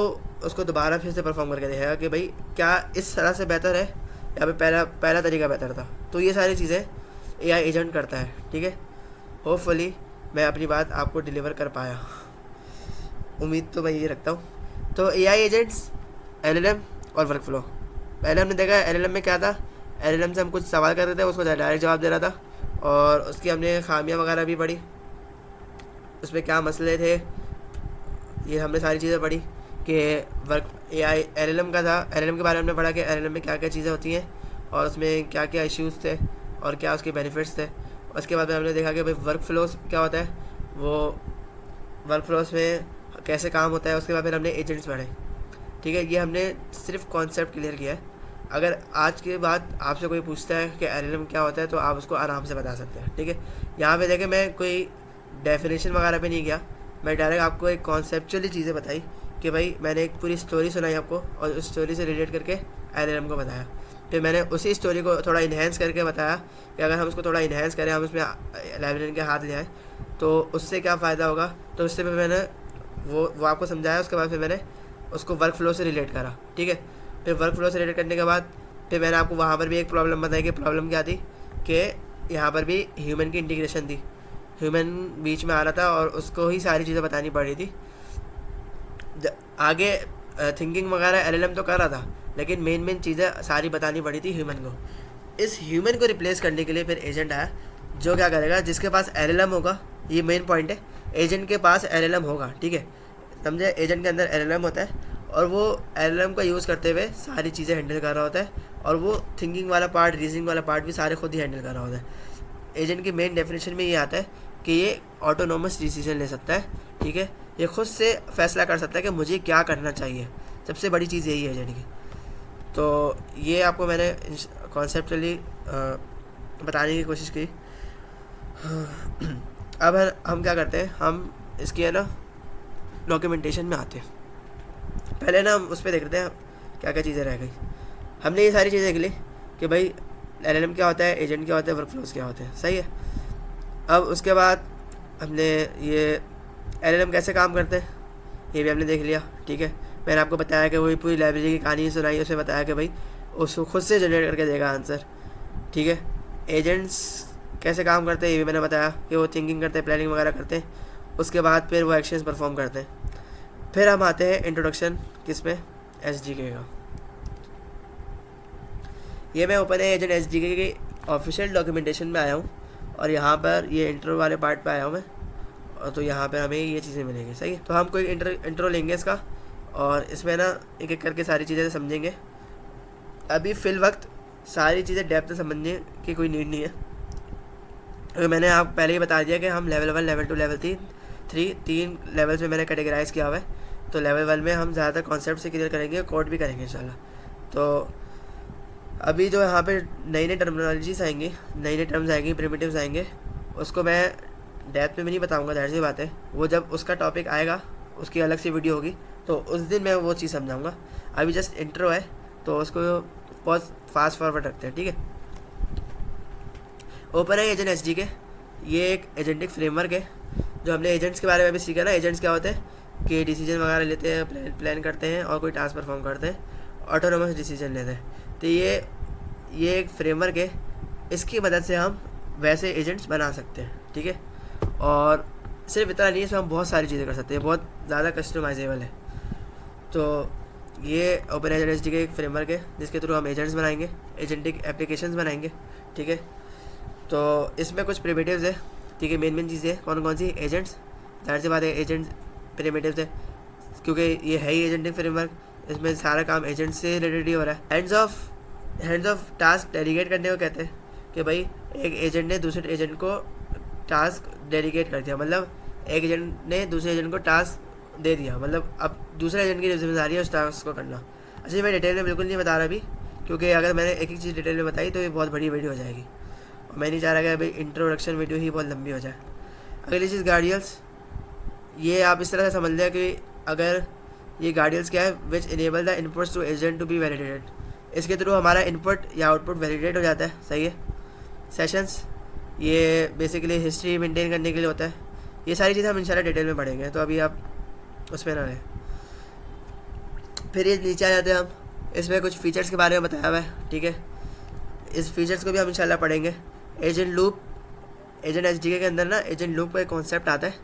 उसको दोबारा फिर से परफॉर्म करके देखेगा कि भाई क्या इस तरह से बेहतर है या फिर पहला तरीका बेहतर था। तो ये सारी चीज़ें AI एजेंट करता है, ठीक है। होपफुली मैं अपनी बात आपको डिलीवर कर पाया, उम्मीद तो मैं ये रखता हूँ। तो AI एजेंट्स, LLM और वर्क फ्लो। पहले हमने देखा LLM में क्या था, LLM से हम कुछ सवाल कर रहे थे, उसको डायरेक्ट जवाब दे रहा था, और उसकी हमने खामियां वगैरह भी पढ़ी, उसमें क्या मसले थे, ये हमने सारी चीज़ें पढ़ी कि वर्क AI LLM का था। LLM के बारे में हमने पढ़ा कि LLM में क्या क्या चीज़ें होती हैं और उसमें क्या क्या इश्यूज़ थे और क्या उसके बेनिफिट्स थे। उसके बाद में हमने देखा कि भाई वर्क फ्लोस क्या होता है, वो वर्क फ्लोस में कैसे काम होता है। उसके बाद फिर हमने एजेंट्स पढ़े, ठीक है। ये हमने सिर्फ कॉन्सेप्ट क्लियर किया है। अगर आज के बाद आपसे कोई पूछता है कि LLM क्या होता है, तो आप उसको आराम से बता सकते हैं, ठीक है। यहाँ पे देखें मैं कोई डेफिनेशन वगैरह पे नहीं गया, मैं डायरेक्ट आपको एक कॉन्सेप्चुअली चीज़ें बताई कि भाई मैंने एक पूरी स्टोरी सुनाई आपको और उस स्टोरी से रिलेट करके LLM को बताया फिर मैंने उसी स्टोरी को थोड़ा इन्हेंस करके बताया कि अगर हम उसको थोड़ा इन्हेंस करें, हम उसमें लाइब्रेरियन के हाथ ले आए तो उससे क्या फ़ायदा होगा। तो उससे फिर मैंने वो आपको समझाया। उसके बाद फिर मैंने उसको वर्क फ्लो से रिलेट करा, ठीक है। फिर वर्क फ्लो से रिलेट करने के बाद फिर मैंने आपको वहाँ पर भी एक प्रॉब्लम बताई कि प्रॉब्लम क्या थी, कि यहाँ पर भी ह्यूमन की इंटीग्रेशन थी, ह्यूमन बीच में आ रहा था और उसको ही सारी चीज़ें बतानी पड़ रही थी। आगे थिंकिंग वगैरह एलएलएम तो कर रहा था, लेकिन मेन चीज़ें सारी बतानी पड़ी थी ह्यूमन को। इस ह्यूमन को रिप्लेस करने के लिए फिर एजेंट आया, जो क्या करेगा, जिसके पास एलएलएम होगा, ये मेन पॉइंट है, एजेंट के पास एलएलएम होगा, ठीक है, समझे। एजेंट के अंदर एलएलएम होता है और वो एलएलएम का यूज़ करते हुए सारी चीज़ें हैंडल कर रहा होता है, और वो थिंकिंग वाला पार्ट, रीजनिंग वाला पार्ट भी सारे खुद ही हैंडल कर रहा होता है। एजेंट की मेन डेफिनेशन में ये आता है कि ये ऑटोनोमस डिसीजन ले सकता है, ठीक है, ये खुद से फैसला कर सकता है कि मुझे क्या करना चाहिए। सबसे बड़ी चीज़ यही है एजेंट की। तो ये आपको मैंने कॉन्सेप्चुअली बताने की कोशिश की। अब हम क्या करते हैं, हम इसकी है ना डॉक्यूमेंटेशन में आते हैं। पहले ना हम उस पर देख लेते हैं क्या क्या चीज़ें रह गई। हमने ये सारी चीज़ें देख ली कि भाई एलएलएम क्या होता है, एजेंट क्या होता है, वर्कफ्लोज क्या होते हैं, सही है। अब उसके बाद हमने ये एलएलएम कैसे काम करते हैं ये भी हमने देख लिया, ठीक है। मैंने आपको बताया कि वही पूरी लाइब्रेरी की कहानी सुनाई, उसमें बताया कि भाई उसको खुद से जनरेट करके देगा आंसर, ठीक है। एजेंट्स कैसे काम करते हैं ये भी मैंने बताया कि वो थिंकिंग करते हैं, प्लानिंग वगैरह करते हैं, उसके बाद फिर वो एक्शंस परफॉर्म करते हैं। फिर हम आते हैं इंट्रोडक्शन किस में, एसजीके का। ये मैं ओपन एजेंट एसजीके की ऑफिशियल डॉक्यूमेंटेशन में आया हूँ और यहाँ पर ये इंट्रो वाले पार्ट पे आया हूँ मैं, और तो यहाँ पे हमें ये चीज़ें मिलेंगी, सही है। तो हम कोई इंट्रो लेंगे इसका और इसमें ना एक एक करके सारी चीज़ें समझेंगे। अभी फ़िल वक्त सारी चीज़ें डेप्थ से समझने की कोई नीड नहीं है, तो मैंने आप पहले ही बता दिया कि हम लेवल 1, लेवल 2, लेवल 3 तीन लेवल्स में मैंने कैटेगराइज किया हुआ है। तो लेवल 1 में हम ज़्यादातर कॉन्सेप्ट से क्लियर करेंगे, कोड भी करेंगे इंशाल्लाह। तो अभी जो यहाँ पे नई नई टर्मिनोलॉजीज आएंगी, नई नई टर्म्स आएंगी, प्रिमिटिव्स आएंगे, उसको मैं डेप्थ में भी नहीं बताऊँगा, जाहिर सी बात है। वो जब उसका टॉपिक आएगा, उसकी अलग से वीडियो होगी, तो उस दिन मैं वो चीज़ समझाऊँगा। अभी जस्ट इंट्रो है तो उसको बहुत फास्ट फॉरवर्ड रखते हैं, ठीक है। ओपन है एजेंट एसजीके, ये एक एजेंटिक फ्रेमवर्क है। जो हमने एजेंट्स के बारे में भी सीखा ना, एजेंट्स क्या होते हैं कि डिसीजन वगैरह लेते हैं, प्लान करते हैं और कोई टास्क परफॉर्म करते हैं, ऑटोनोमस डिसीजन लेते हैं। तो ये एक फ्रेमवर्क है, इसकी मदद से हम वैसे एजेंट्स बना सकते हैं, ठीक है। और सिर्फ इतना नहीं है, इसमें हम बहुत सारी चीज़ें कर सकते हैं, बहुत ज़्यादा कस्टमाइजेबल है। तो ये ओपन एजेंट एसजीके एक फ्रेमवर्क है जिसके थ्रू हम एजेंट्स बनाएंगे, एजेंटिक एप्लीकेशंस बनाएंगे, ठीक है। तो इसमें कुछ प्रिमिटिव्स है, ठीक है। मेन चीज़ें कौन कौन सी, एजेंट्स, जाहिर सी बात है एजेंट्स प्रिमिटिव्स है क्योंकि ये है ही एजेंटिक फ्रेमवर्क, इसमें सारा काम एजेंट से रिलेटेड ही हो रहा है। हैंड्स ऑफ टास्क डेलीगेट करने को कहते हैं कि भाई एक एजेंट ने दूसरे एजेंट को टास्क डेलीगेट कर दिया, मतलब एक एजेंट ने दूसरे एजेंट को टास्क दे दिया, मतलब अब दूसरे एजेंट की जिम्मेदारी है उस टास्क को करना। अच्छा, मैं डिटेल में बिल्कुल नहीं बता रहा अभी, क्योंकि अगर मैंने एक चीज़ डिटेल में बताई तो ये बहुत बड़ी वीडियो हो जाएगी, और मैं नहीं चाह रहा कि अभी इंट्रोडक्शन वीडियो ही बहुत लंबी हो जाए। अगली चीज़ गार्डियल्स, ये आप इस तरह से समझ लें कि अगर ये गार्डियल्स क्या है, which enable the inputs to agent to be validated, इसके थ्रू हमारा इनपुट या आउटपुट वैलिडेट हो जाता है, सही है। सेशंस, ये बेसिकली हिस्ट्री मेंटेन करने के लिए होता है। ये सारी चीज़ें हम इंशाल्लाह डिटेल में पढ़ेंगे, तो अभी आप उसमें ना रहें। फिर ये नीचे आ जाते हैं हम, इसमें कुछ फीचर्स के बारे में बताया हुआ है, ठीक है। इस फीचर्स को भी हम इंशाल्लाह पढ़ेंगे। एजेंट लूप, एजेंट एसजीके के अंदर ना एजेंट लूप का एक कॉन्सेप्ट आता है,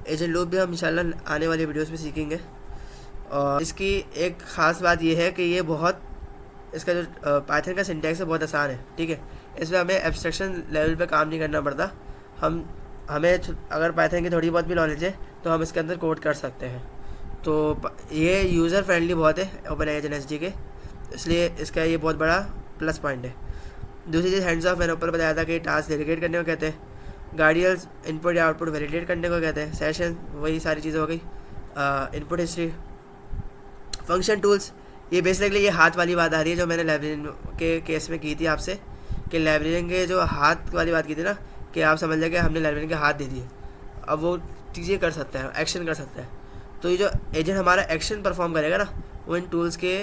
एजेंट लूप भी हम इंशाल्लाह आने वाली वीडियोस में सीखेंगे। और इसकी एक ख़ास बात ये है कि ये बहुत, इसका जो पाइथन का सिंटैक्स है बहुत आसान है, ठीक है। इसमें हमें एब्स्ट्रैक्शन लेवल पे काम नहीं करना पड़ता, हमें अगर पाइथन की थोड़ी बहुत भी नॉलेज है तो हम इसके अंदर कोड कर सकते हैं। तो ये यूज़र फ्रेंडली बहुत है ओपन एजेंट एसजीके, इसलिए इसका ये बहुत बड़ा प्लस पॉइंट है। दूसरी चीज़ हैंड्स ऑफ, मैंने ऊपर बताया था कि टास्क डेलीगेट करने को कहते हैं। गार्डियल्स इनपुट या आउटपुट वैलिडेट करने को कहते हैं। सेशन, वही सारी चीज़ें हो गई। इनपुट हिस्ट्री, फंक्शन टूल्स, ये बेसिकली ये हाथ वाली बात आ रही है जो मैंने लाइब्रेरियन के केस में की थी आपसे, कि लाइब्रेरियन के जो हाथ वाली बात की थी ना, कि आप समझ लें कि हमने लाइब्रेरियन के हाथ दे दिए, अब वो चीज़ें कर सकता है, एक्शन कर सकता है। तो ये जो एजेंट हमारा एक्शन परफॉर्म करेगा ना, वो इन टूल्स के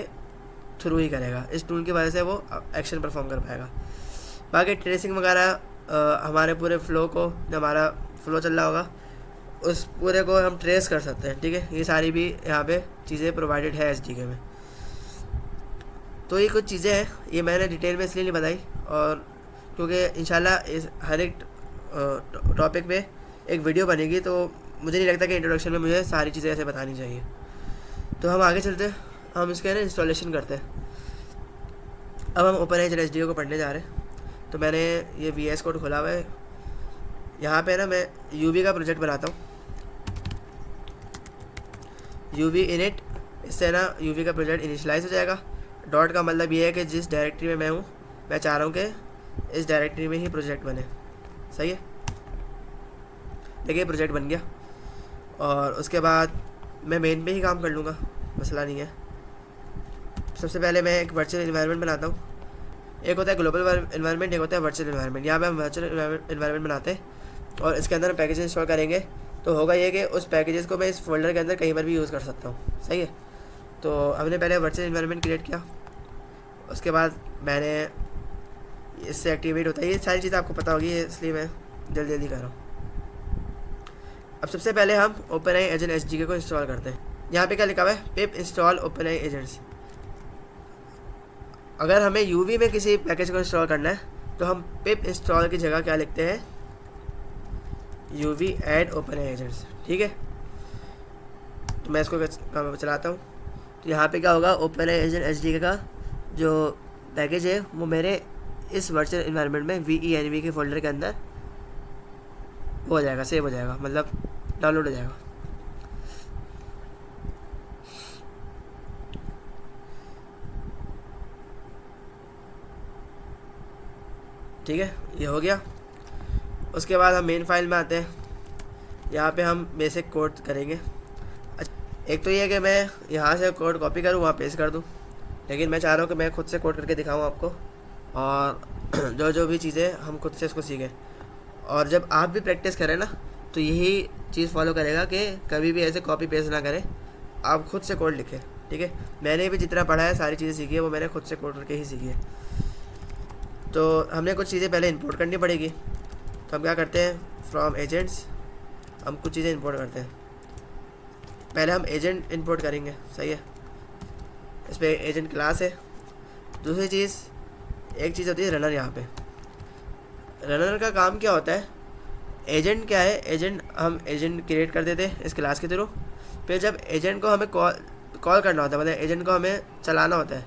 थ्रू ही करेगा, इस टूल की वजह से वो एक्शन परफॉर्म कर पाएगा। बाकी ट्रेसिंग वगैरह हमारे पूरे फ्लो को, जो हमारा फ्लो चल रहा होगा उस पूरे को हम ट्रेस कर सकते हैं, ठीक है। ये सारी भी यहाँ पे चीज़ें प्रोवाइडेड है SDK में। तो ये कुछ चीज़ें हैं, ये मैंने डिटेल में इसलिए नहीं बताई, और क्योंकि इंशाल्लाह इस हर एक टॉपिक पे एक वीडियो बनेगी, तो मुझे नहीं लगता कि इंट्रोडक्शन में मुझे सारी चीज़ें ऐसे बतानी चाहिए। तो हम आगे चलते हैं, हम इसके ना इंस्टॉलेशन करते हैं। अब हम ओपन SDK को पढ़ने जा रहे हैं। तो मैंने ये VS कोड खोला हुआ है, यहाँ पे ना मैं UV का प्रोजेक्ट बनाता हूँ, UV इनिट। इससे ना UV का प्रोजेक्ट इनिशलाइज हो जाएगा। डॉट का मतलब ये है कि जिस डायरेक्टरी में मैं हूँ, मैं चाह रहा हूँ कि इस डायरेक्टरी में ही प्रोजेक्ट बने। सही है, देखिए प्रोजेक्ट बन गया। और उसके बाद मैं मेन पे ही काम कर लूँगा, मसला नहीं है। सबसे पहले मैं एक वर्चुअल इन्वायरमेंट बनाता हूँ। एक होता है ग्लोबल इन्वायरमेंट, एक होता है वर्चुअल इन्वायरमेंट। यहाँ पे हम वर्चुअल इन्वायरमेंट बनाते हैं और इसके अंदर पैकेज इंस्टॉल करेंगे। तो होगा ये कि उस पैकेजेस को मैं इस फोल्डर के अंदर कहीं पर भी यूज़ कर सकता हूँ। सही है, तो हमने पहले वर्चुअल इन्वायरमेंट क्रिएट किया, उसके बाद मैंने इससे एक्टिवेट होता है। ये सारी चीज़ें आपको पता होगी, इसलिए मैं जल्दी जल्दी कर रहा हूँ। अब सबसे पहले हम OpenAI एजेंट SDK को इंस्टॉल करते हैं। यहाँ पे क्या लिखा हुआ है, पिप इंस्टॉल OpenAI एजेंट्स। अगर हमें UV में किसी पैकेज को इंस्टॉल करना है तो हम पिप इंस्टॉल की जगह क्या लिखते हैं, UV ऐड OpenAI एजेंट्स, ठीक है। तो मैं इसको चलाता हूँ। तो यहाँ पे क्या होगा, OpenAI एजेंट SDK का जो पैकेज है वो मेरे इस वर्चुअल इन्वायरमेंट में VENV के फोल्डर के अंदर हो जाएगा, सेव हो जाएगा, मतलब डाउनलोड हो जाएगा। ठीक है, ये हो गया। उसके बाद हम मेन फाइल में आते हैं। यहाँ पे हम बेसिक कोड करेंगे। एक तो ये है कि मैं यहाँ से कोड कॉपी करूँ, वहाँ पेस्ट कर दूँ, लेकिन मैं चाह रहा हूँ कि मैं खुद से कोड करके दिखाऊँ आपको, और जो जो भी चीज़ें हम खुद से इसको सीखें। और जब आप भी प्रैक्टिस करें ना, तो यही चीज़ फॉलो करेगा कि कभी भी ऐसे कॉपी पेस्ट ना करें, आप खुद से कोड लिखें, ठीक है। मैंने भी जितना पढ़ा है, सारी चीज़ें सीखी है, वो मैंने खुद से कोड करके ही सीखी है। तो हमने कुछ चीज़ें पहले इंपोर्ट करनी पड़ेगी। तो हम क्या करते हैं, फ्रॉम एजेंट्स हम कुछ चीज़ें इंपोर्ट करते हैं। पहले हम एजेंट इंपोर्ट करेंगे, सही है। इस पर एजेंट क्लास है। दूसरी चीज़, एक चीज़ होती है रनर। यहाँ पे रनर का काम क्या होता है, एजेंट क्या है, एजेंट हम एजेंट क्रिएट कर देते हैं इस क्लास के थ्रू। फिर जब एजेंट को हमें कॉल करना होता है, मतलब एजेंट को हमें चलाना होता है,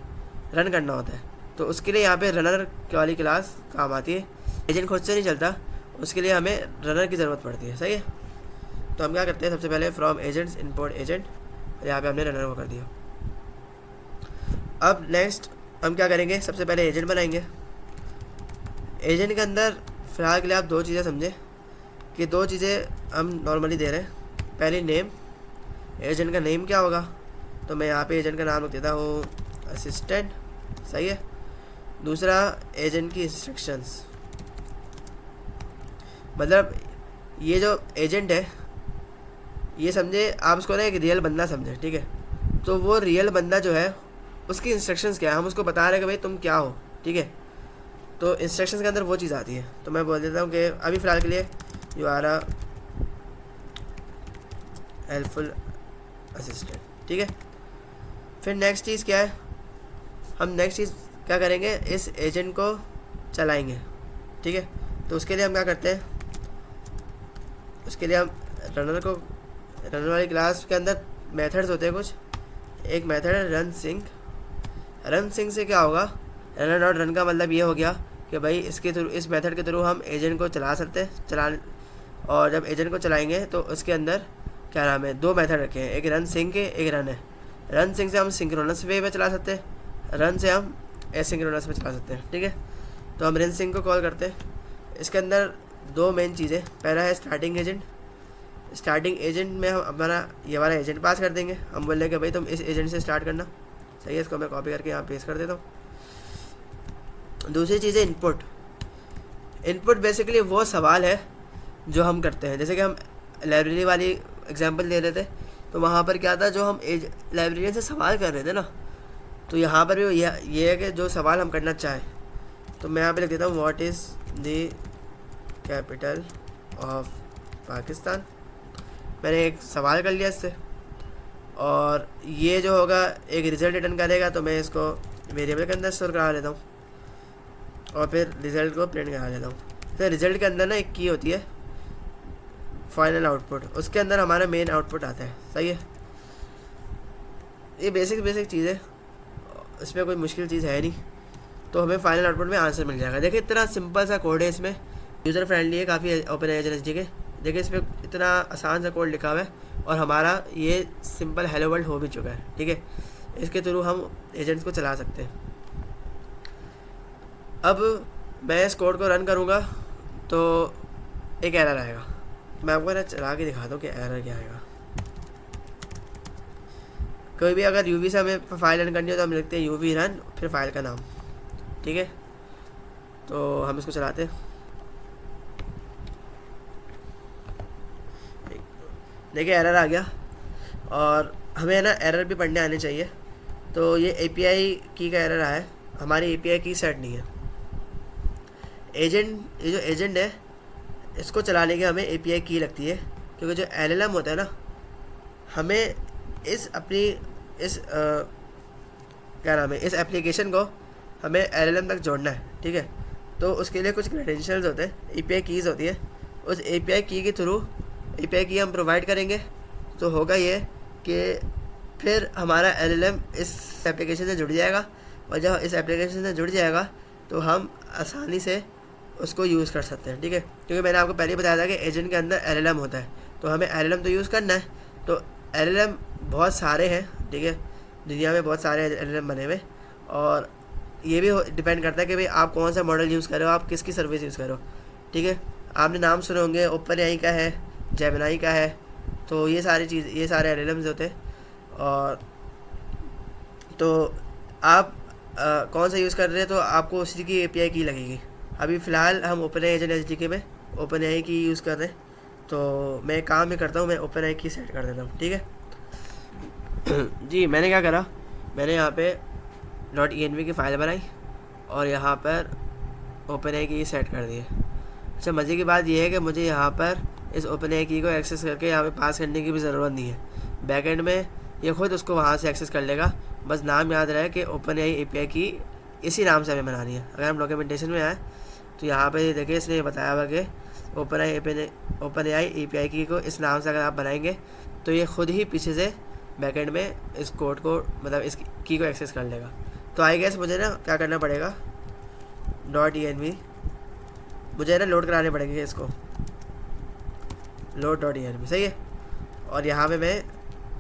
रन करना होता है, तो उसके लिए यहाँ पे रनर वाली क्लास काम आती है। एजेंट खुद से नहीं चलता, उसके लिए हमें रनर की ज़रूरत पड़ती है, सही है। तो हम क्या करते हैं, सबसे पहले फ्रॉम एजेंट्स इंपोर्ट एजेंट, यहाँ पे हमने रनर को कर दिया। अब नेक्स्ट हम क्या करेंगे, सबसे पहले एजेंट बनाएंगे। एजेंट के अंदर फ़िलहाल के लिए आप दो चीज़ें समझें कि दो चीज़ें हम नॉर्मली दे रहे हैं। पहली नेम, एजेंट का नेम क्या होगा, तो मैं यहाँ पे एजेंट का नाम रख देता हूँ असिस्टेंट, सही है। दूसरा एजेंट की इंस्ट्रक्शंस, मतलब ये जो एजेंट है ये समझे आप उसको ना एक रियल बंदा समझे, ठीक है। तो वो रियल बंदा जो है उसकी इंस्ट्रक्शंस क्या है, हम उसको बता रहे हैं कि भाई तुम क्या हो, ठीक है। तो इंस्ट्रक्शंस के अंदर वो चीज़ आती है। तो मैं बोल देता हूँ कि अभी फ़िलहाल के लिए you are a helpful assistant, ठीक है। फिर नेक्स्ट चीज़ क्या है, हम नेक्स्ट चीज़ क्या करेंगे, इस एजेंट को चलाएंगे, ठीक है। तो उसके लिए हम क्या करते हैं, उसके लिए हम रनर वाली क्लास के अंदर मेथड्स होते हैं कुछ। एक मेथड है रन सिंक। रन सिंक से क्या होगा, रनर डॉट रन का मतलब ये हो गया कि भाई इसके थ्रू, इस मेथड के थ्रू हम एजेंट को चला सकते हैं, और जब एजेंट को चलाएंगे तो उसके अंदर क्या नाम है, दो मेथड रखे हैं, एक रन सिंक है, एक रन है। रन सिंक से हम सिंक्रोनस वे में चला सकते हैं, रन से हम एसिंक्रोनस में चला सकते हैं, ठीक है। तो हम रन सिंक को कॉल करते हैं। इसके अंदर दो मेन चीज़ें, पहला है स्टार्टिंग एजेंट। स्टार्टिंग एजेंट में हम हमारा ये वाला एजेंट पास कर देंगे, हम बोल देंगे भाई तुम इस एजेंट से स्टार्ट करना, सही है। इसको मैं कॉपी करके यहाँ पेस्ट कर देता हूँ। दूसरी चीज़ है इनपुट। इनपुट बेसिकली वो सवाल है जो हम करते हैं, जैसे कि हम लाइब्रेरी वाली एग्जांपल दे रहे थे, तो वहाँ पर क्या था, जो हम लाइब्रेरियन से सवाल कर रहे थे ना, तो यहाँ पर भी ये है कि जो सवाल हम करना चाहें, तो मैं यहाँ पे लिख देता हूँ what is the capital of Pakistan. मैंने एक सवाल कर लिया इससे, और ये जो होगा एक रिज़ल्ट रिटर्न करेगा, तो मैं इसको वेरिएबल के अंदर स्टोर करा लेता हूँ और फिर रिज़ल्ट को प्रिंट करा लेता हूँ। तो रिज़ल्ट के अंदर ना एक की होती है फाइनल आउटपुट, उसके अंदर हमारा मेन आउटपुट आता है। सही है, ये बेसिक चीज़ है, इसमें कोई मुश्किल चीज़ है नहीं। तो हमें फाइनल आउटपुट में आंसर मिल जाएगा। देखिए इतना सिंपल सा कोड है, इसमें यूज़र फ्रेंडली है काफ़ी ओपन एच के। देखिए इसमें इतना आसान सा कोड लिखा हुआ है और हमारा ये सिंपल हेलो वर्ल्ड हो भी चुका है। ठीक है, इसके थ्रू हम एजेंट्स को चला सकते हैं। अब मैं इस कोड को रन करूँगा तो एक एरर आएगा। मैं आपको ना चला के दिखा दूँ कि एरर क्या आएगा। कोई भी अगर यूवी से हमें फाइल रन करनी हो तो हम लिखते हैं यूवी रन, फिर फाइल का नाम। ठीक है, तो हम इसको चलाते हैं। देखिए एरर आ गया, और हमें ना एरर भी पढ़ने आने चाहिए। तो ये एपीआई की का एरर आया है, हमारी एपीआई की सेट नहीं है। एजेंट, ये जो एजेंट है इसको चलाने के हमें एपीआई की लगती है, क्योंकि जो एलएलएम होता है ना, हमें इस अपनी इस क्या नाम है, इस एप्लीकेशन को हमें एलएलएम तक जोड़ना है। ठीक है, तो उसके लिए कुछ क्रेडेंशियल्स होते हैं, एपीआई कीज़ होती है। उस एपीआई की के थ्रू एपीआई की हम प्रोवाइड करेंगे, तो होगा ये कि फिर हमारा एलएलएम इस एप्लीकेशन से जुड़ जाएगा, और जब इस एप्लीकेशन से जुड़ जाएगा तो हम आसानी से उसको यूज़ कर सकते हैं। ठीक है, क्योंकि मैंने आपको पहले बताया था कि एजेंट के अंदर एलएलएम होता है, तो हमें एलएलएम तो यूज़ करना है। तो एलएलएम बहुत सारे हैं, ठीक है, दुनिया में बहुत सारे एलएलएम बने हुए, और ये भी डिपेंड करता है कि भाई आप कौन सा मॉडल यूज़ कर रहे हो, आप किसकी सर्विस यूज़ कर रहे हो। ठीक है, आपने नाम सुने होंगे, ओपन एआई का है, जेमिनी का है, तो ये सारी चीज़, ये सारे एलएलएम्स होते हैं। और तो आप कौन सा यूज़ कर रहे हैं, तो आपको उसी की एपीआई की लगेगी। अभी फ़िलहाल हम ओपन एआई एजेंट एसडीके में ओपन एआई की यूज़ कर रहे हैं, तो मैं काम ही करता हूँ, मैं ओपन एआई की सेट कर देता हूँ। ठीक है जी, मैंने क्या करा, मैंने यहाँ पे .env की फ़ाइल बनाई और यहाँ पर ओपन एआई की सेट कर दी है। अच्छा, मज़े की बात यह है कि मुझे यहाँ पर इस ओपन एआई की को एक्सेस करके यहाँ पे पास करने की भी ज़रूरत नहीं है। बैकएंड में ये खुद उसको वहाँ से एक्सेस कर लेगा, बस नाम याद रहे कि ओपन एआई एपीआई की इसी नाम से हमें बनानी है। अगर हम डॉक्यूमेंटेशन में आए तो यहाँ पे देखिए इसने बताया हुआ कि ओपन एआई एपीआई की को इस नाम से अगर आप बनाएंगे तो ये खुद ही पीछे से बैकएंड में इस कोड को, मतलब इस की को एक्सेस कर लेगा। तो आई गेस मुझे ना क्या करना पड़ेगा, .env मुझे ना लोड कराने पड़ेंगे इसको, लोड .env। सही है, और यहाँ पे मैं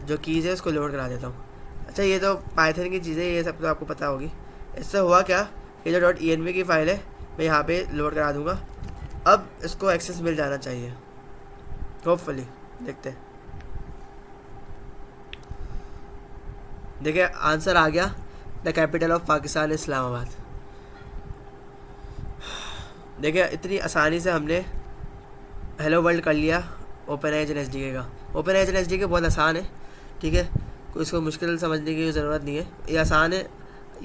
जो कीज़ है उसको लोड करा देता हूँ। अच्छा, ये तो पाइथन की चीज़ें, ये सब तो आपको पता होगी। इससे हुआ क्या, ये जो .env की फ़ाइल है मैं यहाँ पे लोड करा दूँगा। अब इसको एक्सेस मिल जाना चाहिए, होपफुली। देखते हैं, देखिए आंसर आ गया, the capital of Pakistan Islamabad. देखिए इतनी आसानी से हमने हेलो वर्ल्ड कर लिया ओपन एआई एसडीके का। ओपन एआई एसडीके बहुत आसान है, ठीक है, कोई इसको मुश्किल समझने की ज़रूरत नहीं है, ये आसान है।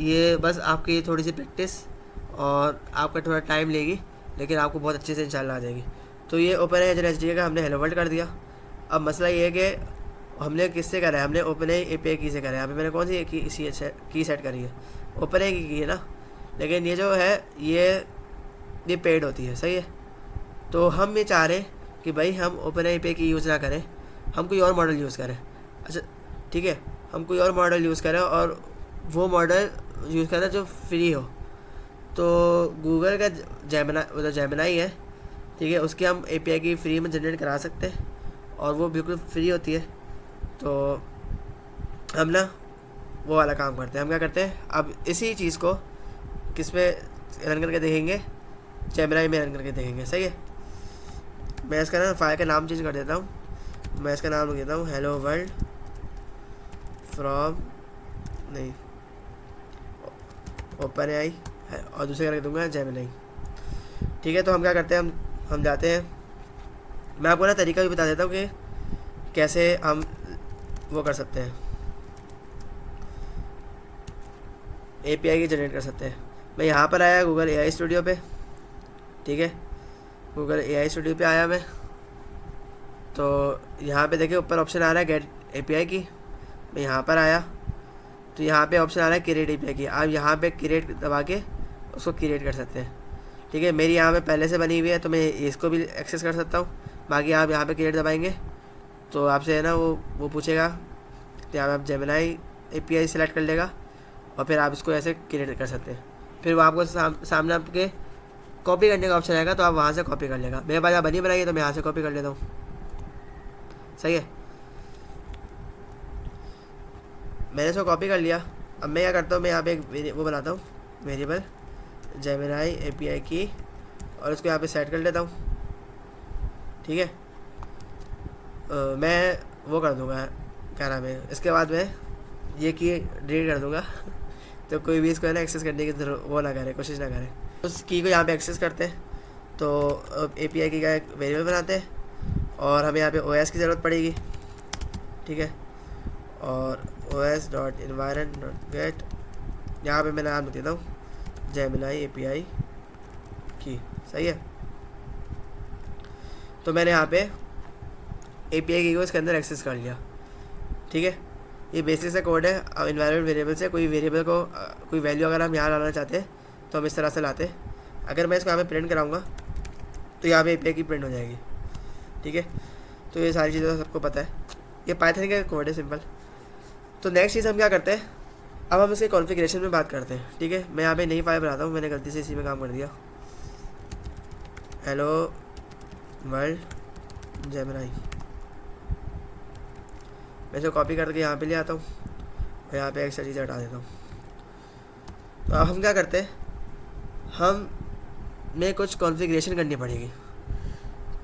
ये बस आपकी थोड़ी सी प्रैक्टिस और आपका थोड़ा टाइम लेगी, लेकिन आपको बहुत अच्छे से इंशाल्लाह आ जाएगी। तो ये ओपन एआई एसडीके का हमने हेलो वर्ल्ड कर दिया। अब मसला ये है कि हमने किससे करा है, हमने ओपन एआई एपीआई की से करा है। यहाँ पे मैंने कौन सी की सेट करी है, ओपन एआई की है ना, लेकिन ये जो है ये पेड होती है। सही है, तो हम ये चाह रहे हैं कि भाई हम ओपन एआई एपीआई की यूज़ ना करें, हम कोई और मॉडल यूज़ करें। अच्छा ठीक है, हम कोई और मॉडल यूज़ करें, और वो मॉडल यूज़ करें जो फ्री हो। तो गूगल का जेमिनी है, ठीक है, उसकी हम एपीआई की फ्री में जनरेट करा सकते हैं, और वो बिल्कुल फ्री होती है। तो हम ना वो वाला काम करते हैं, हम क्या करते हैं, अब इसी चीज़ को किस में रन करके देखेंगे, जेमिनी में रन करके देखेंगे। सही है, मैं इसका ना फाइल का नाम चेंज कर देता हूँ। मैं इसका नाम लिख देता हूँ हेलो वर्ल्ड फ्रॉम नहीं ओपन एआई, और दूसरे का रख दूँगा जेमिनी। ठीक है, तो हम क्या करते हैं, हम जाते हैं, मैं आपको ना तरीका भी बता देता हूँ कि कैसे हम वो कर सकते हैं। API की जनरेट कर सकते हैं। मैं यहाँ पर आया गूगल AI स्टूडियो पे, ठीक है, गूगल AI स्टूडियो पे आया मैं। तो यहाँ पे देखिए ऊपर ऑप्शन आ रहा है गेट API की। मैं यहाँ पर आया तो यहाँ पे ऑप्शन आ रहा है क्रिएट API की। आप यहाँ पे क्रिएट दबा के उसको क्रिएट कर सकते हैं, ठीक है। मेरी यहाँ पे पहले से बनी हुई है तो मैं इसको भी एक्सेस कर सकता हूँ। बाकी आप यहाँ पे क्रिएट दबाएंगे तो आपसे है ना वो पूछेगा, तो यहाँ पे आप जेमिनाई API सेलेक्ट कर लेगा और फिर आप इसको ऐसे क्रिएट कर सकते हैं। फिर वो आपको सामने आपके कॉपी करने का ऑप्शन आएगा, तो आप वहाँ से कॉपी कर लेगा। मेरे पास यहाँ बनी बनाई है तो मैं यहाँ से कॉपी कर लेता हूँ, सही है। मैंने इसको कॉपी कर लिया। अब मैं क्या करता हूँ, मैं यहाँ पे एक वो बनाता हूँ वेरिएबल जेमिनाई API की, और उसको यहाँ पे सेट कर लेता हूँ, ठीक है। मैं वो कर दूँगा, क्या नाम है, इसके बाद मैं ये की डिलीट कर दूँगा तो कोई भी इसको है ना एक्सेस करने की वो ना करे, कोशिश ना करे। उस की को यहाँ पे एक्सेस करते हैं तो API की का एक वेरिएबल बनाते हैं, और हमें यहाँ पे OS की ज़रूरत पड़ेगी, ठीक है। और os.environ.get, यहाँ पे मैं नाम देता हूँ जेमिनाई API की, सही है। तो मैंने यहाँ पे API की को इसके अंदर एक्सेस कर लिया, ठीक है। ये बेसिक सा कोड है। अब इन्वायरमेंट वेरिएबल से कोई वेरिएबल को कोई वैल्यू अगर हम यहाँ लाना चाहते हैं तो हम इस तरह से लाते हैं। अगर मैं इसको यहाँ पे प्रिंट कराऊंगा तो यहाँ पे API की प्रिंट हो जाएगी, ठीक है। तो ये सारी चीज़ें सबको पता है, ये पाइथन का कोड है, सिंपल। तो नेक्स्ट चीज़ हम क्या करते हैं, अब हम इसके कॉन्फ़िगरेशन में बात करते हैं, ठीक है। मैं यहाँ पे नई फाइल बनाता हूँ, मैंने गलती से इसी में काम कर दिया, हेलो वर्ल्ड जेमिनाई। मैं इसको कॉपी करके यहाँ पे ले आता हूँ और यहाँ पे एक्स्ट्रा चीज़ें हटा देता हूँ। तो अब हम क्या करते हैं, हम में कुछ कॉन्फ़िगरेशन करनी पड़ेगी।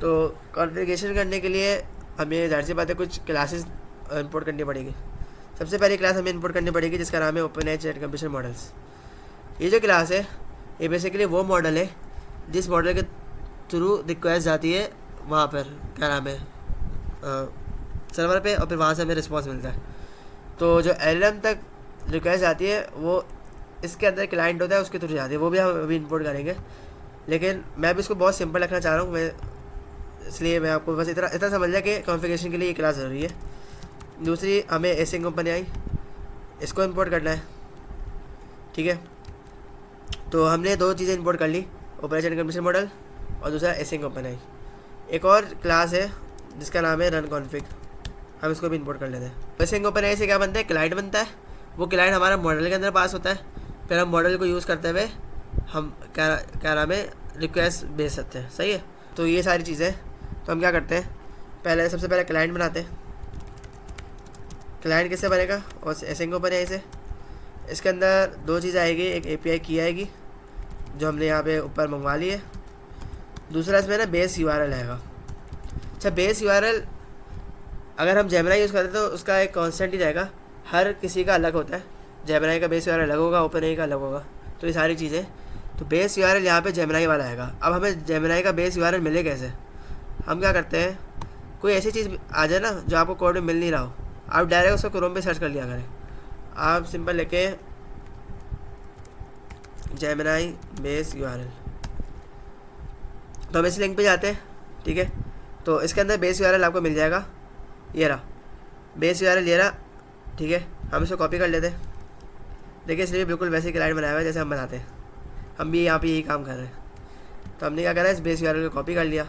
तो कॉन्फ़िगरेशन करने के लिए हमें ज़ाहिर सी बात है कुछ क्लासेस इंपोर्ट करनी पड़ेगी। सबसे पहली क्लास हमें इंपोर्ट करनी पड़ेगी जिसका नाम है open H and computer models. ये जो क्लास है ये बेसिकली वो मॉडल है जिस मॉडल के थ्रू रिक्वेस्ट जाती है वहाँ पर, क्या नाम है, सर्वर पे, और फिर वहाँ से हमें रिस्पॉन्स मिलता है। तो जो LLM तक रिक्वेस्ट आती है वो इसके अंदर क्लाइंट होता है उसके थ्रू जाती है, वो भी हम अभी इंपोर्ट करेंगे। लेकिन मैं भी इसको बहुत सिंपल रखना चाह रहा हूँ मैं, इसलिए मैं आपको बस इतना समझ लिया कि कॉन्फ़िगरेशन के लिए ये क्लास ज़रूरी है। दूसरी हमें एसिंग कंपनी आई, इसको इंपोर्ट करना है, ठीक है। तो हमने दो चीज़ें इंपोर्ट कर ली, ऑपरेशन कंप्यूटर मॉडल और दूसरा एसिंग कंपनी आई। एक और क्लास है जिसका नाम है रन कॉन्फ़िग, हम इसको भी इंपोर्ट कर लेते हैं। एसिंग कंपनी से क्या बनता है, क्लाइंट बनता है। वो क्लाइंट हमारा मॉडल के अंदर पास होता है, फिर हम मॉडल को यूज़ करते हुए हम क्या नाम है रिक्वेस्ट भेज सकते हैं, सही है। तो ये सारी चीज़ें, तो हम क्या करते हैं, पहले सबसे पहले क्लाइंट बनाते हैं। क्लाइंट किससे बनेगा, और एसिंग कंपनी से। इसके अंदर दो चीज़ें आएगी, एक API की आएगी जो हमने यहाँ पे ऊपर मंगवा ली है, दूसरा इसमें ना बेस URL आएगा। अच्छा, बेस URL अगर हम जेमिनाई यूज़ करते हैं तो उसका एक कांस्टेंट ही रहेगा, हर किसी का अलग होता है। जेमिनाई का बेस URL अलग होगा, ओपन AI का अलग होगा। तो ये सारी चीज़ें, तो बेस URL यहाँ पे जेमिनाई वाला आएगा। अब हमें जेमिनाई का बेस URL मिले कैसे, हम क्या करते हैं, कोई ऐसी चीज़ आ जाए ना जो आपको कोड में मिल नहीं रहा हो, आप डायरेक्ट उसको क्रोम पे सर्च कर लिया करें। आप सिंपल लेके जेमिनाई बेस URL, तो हम इस लिंक पे जाते हैं, ठीक है। तो इसके अंदर बेस URL आपको मिल जाएगा, ये रहा बेस URL, ये रहा, ठीक है। हम इसको कॉपी कर लेते हैं। देखिए इसलिए बिल्कुल वैसे क्लाइंट बनाया हुआ है जैसे हम बनाते हैं, हम भी यहाँ पे यही काम कर रहे हैं। तो हमने क्या करा है, इस बेस URL को कॉपी कर लिया।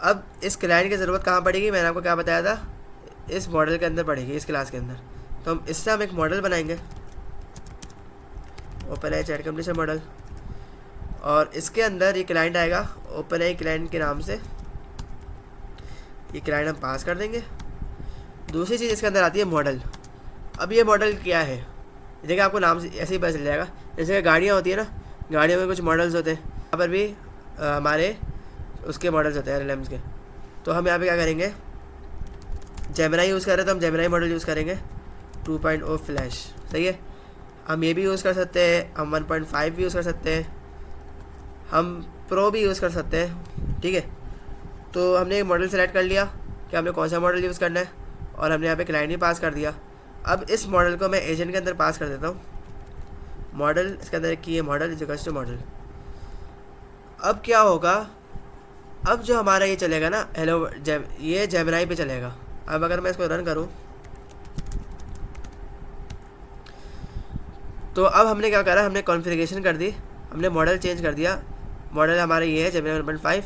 अब इस क्लाइंट की ज़रूरत कहाँ पड़ेगी, मैंने आपको क्या बताया था, इस मॉडल के अंदर पड़ेगी, इस क्लास के अंदर। तो हम इससे हम एक मॉडल बनाएंगे, open AI chat computer model, और इसके अंदर ये क्लाइंट आएगा ओपन AI क्लाइंट के नाम से, ये क्लाइंट हम पास कर देंगे। दूसरी चीज़ इसके अंदर आती है मॉडल। अब ये मॉडल क्या है, देखिए आपको नाम से ऐसे ही पता चल जाएगा। जैसे गाड़ियाँ होती है ना, गाड़ियों में कुछ मॉडल्स होते हैं, यहाँ पर भी हमारे उसके मॉडल्स होते हैं LLMs के। तो हम यहाँ पे क्या करेंगे, जेमिनाई यूज़ कर रहे हैं तो हम जेमिनाई मॉडल यूज़ करेंगे 2.0 फ्लैश, सही है। हम ये भी यूज़ कर सकते हैं, हम 1.5 भी यूज़ कर सकते हैं, हम प्रो भी यूज़ कर सकते हैं, ठीक है। तो हमने एक मॉडल सेलेक्ट कर लिया कि हमने कौन सा मॉडल यूज़ करना है, और हमने यहाँ पे क्लाइंट भी पास कर दिया। अब इस मॉडल को मैं एजेंट के अंदर पास कर देता हूँ, मॉडल, इसके अंदर एक की है model is equals to model. अब क्या होगा, अब जो हमारा ये चलेगा ना हेलो ये जेमिनी पे चलेगा। अब अगर मैं इसको रन करूं तो अब हमने क्या करा, हमने कॉन्फ़िगरेशन कर दी, हमने मॉडल चेंज कर दिया। मॉडल हमारा ये है जेमिनी 1.5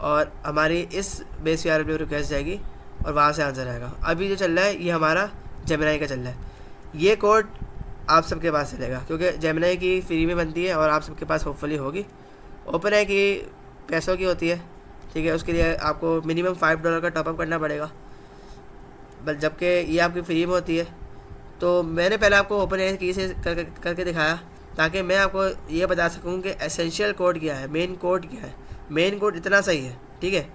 और हमारी इस बेस URL पे रिक्वेस्ट जाएगी और वहाँ से आंसर आएगा। अभी जो चल रहा है ये हमारा जेमिनी का चल रहा है। ये कोड आप सबके पास चलेगा क्योंकि जेमिनी की फ्री में बनती है और आप सबके पास होपफुली होगी। ओपन है कि पैसों की होती है, ठीक है, उसके लिए आपको मिनिमम $5 का टॉपअप करना पड़ेगा, बट जबकि ये आपकी फ्री में होती है। तो मैंने पहले आपको ओपन एआई की से करके दिखाया ताकि मैं आपको ये बता सकूं कि एसेंशियल कोड क्या है, मेन कोड क्या है। मेन कोड इतना सही है, ठीक है,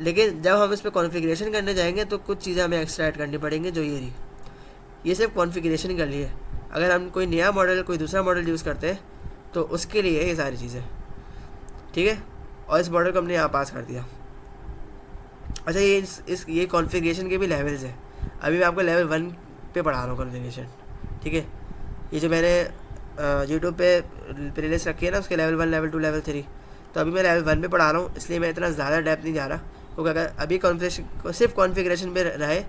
लेकिन जब हम इस पर कॉन्फ़िगरेशन करने जाएंगे तो कुछ चीज़ें हमें एक्स्ट्रा ऐड करनी पड़ेंगी। जो ये रही, ये सिर्फ कॉन्फ़िगरेशन कर लिए। अगर हम कोई नया मॉडल कोई दूसरा मॉडल यूज़ करते हैं तो उसके लिए ये सारी चीज़ें, ठीक है। और इस मॉडल को हमने यहाँ पास कर दिया। अच्छा, ये कॉन्फ़िगरेशन के भी लेवल्स हैं। अभी मैं आपको लेवल 1 पे पढ़ा रहा हूँ कॉन्फ़िगरेशन, ठीक है। ये जो मैंने यूट्यूब पे प्लेलिस्ट रखी है ना, उसके लेवल 1 लेवल 2 लेवल 3, तो अभी मैं लेवल 1 पे पढ़ा रहा हूँ, इसलिए मैं इतना ज़्यादा डेप्थ नहीं जा रहा क्योंकि अगर अभी कॉन्फ़िगरेशन सिर्फ कॉन्फ़िगरेशन पे रहे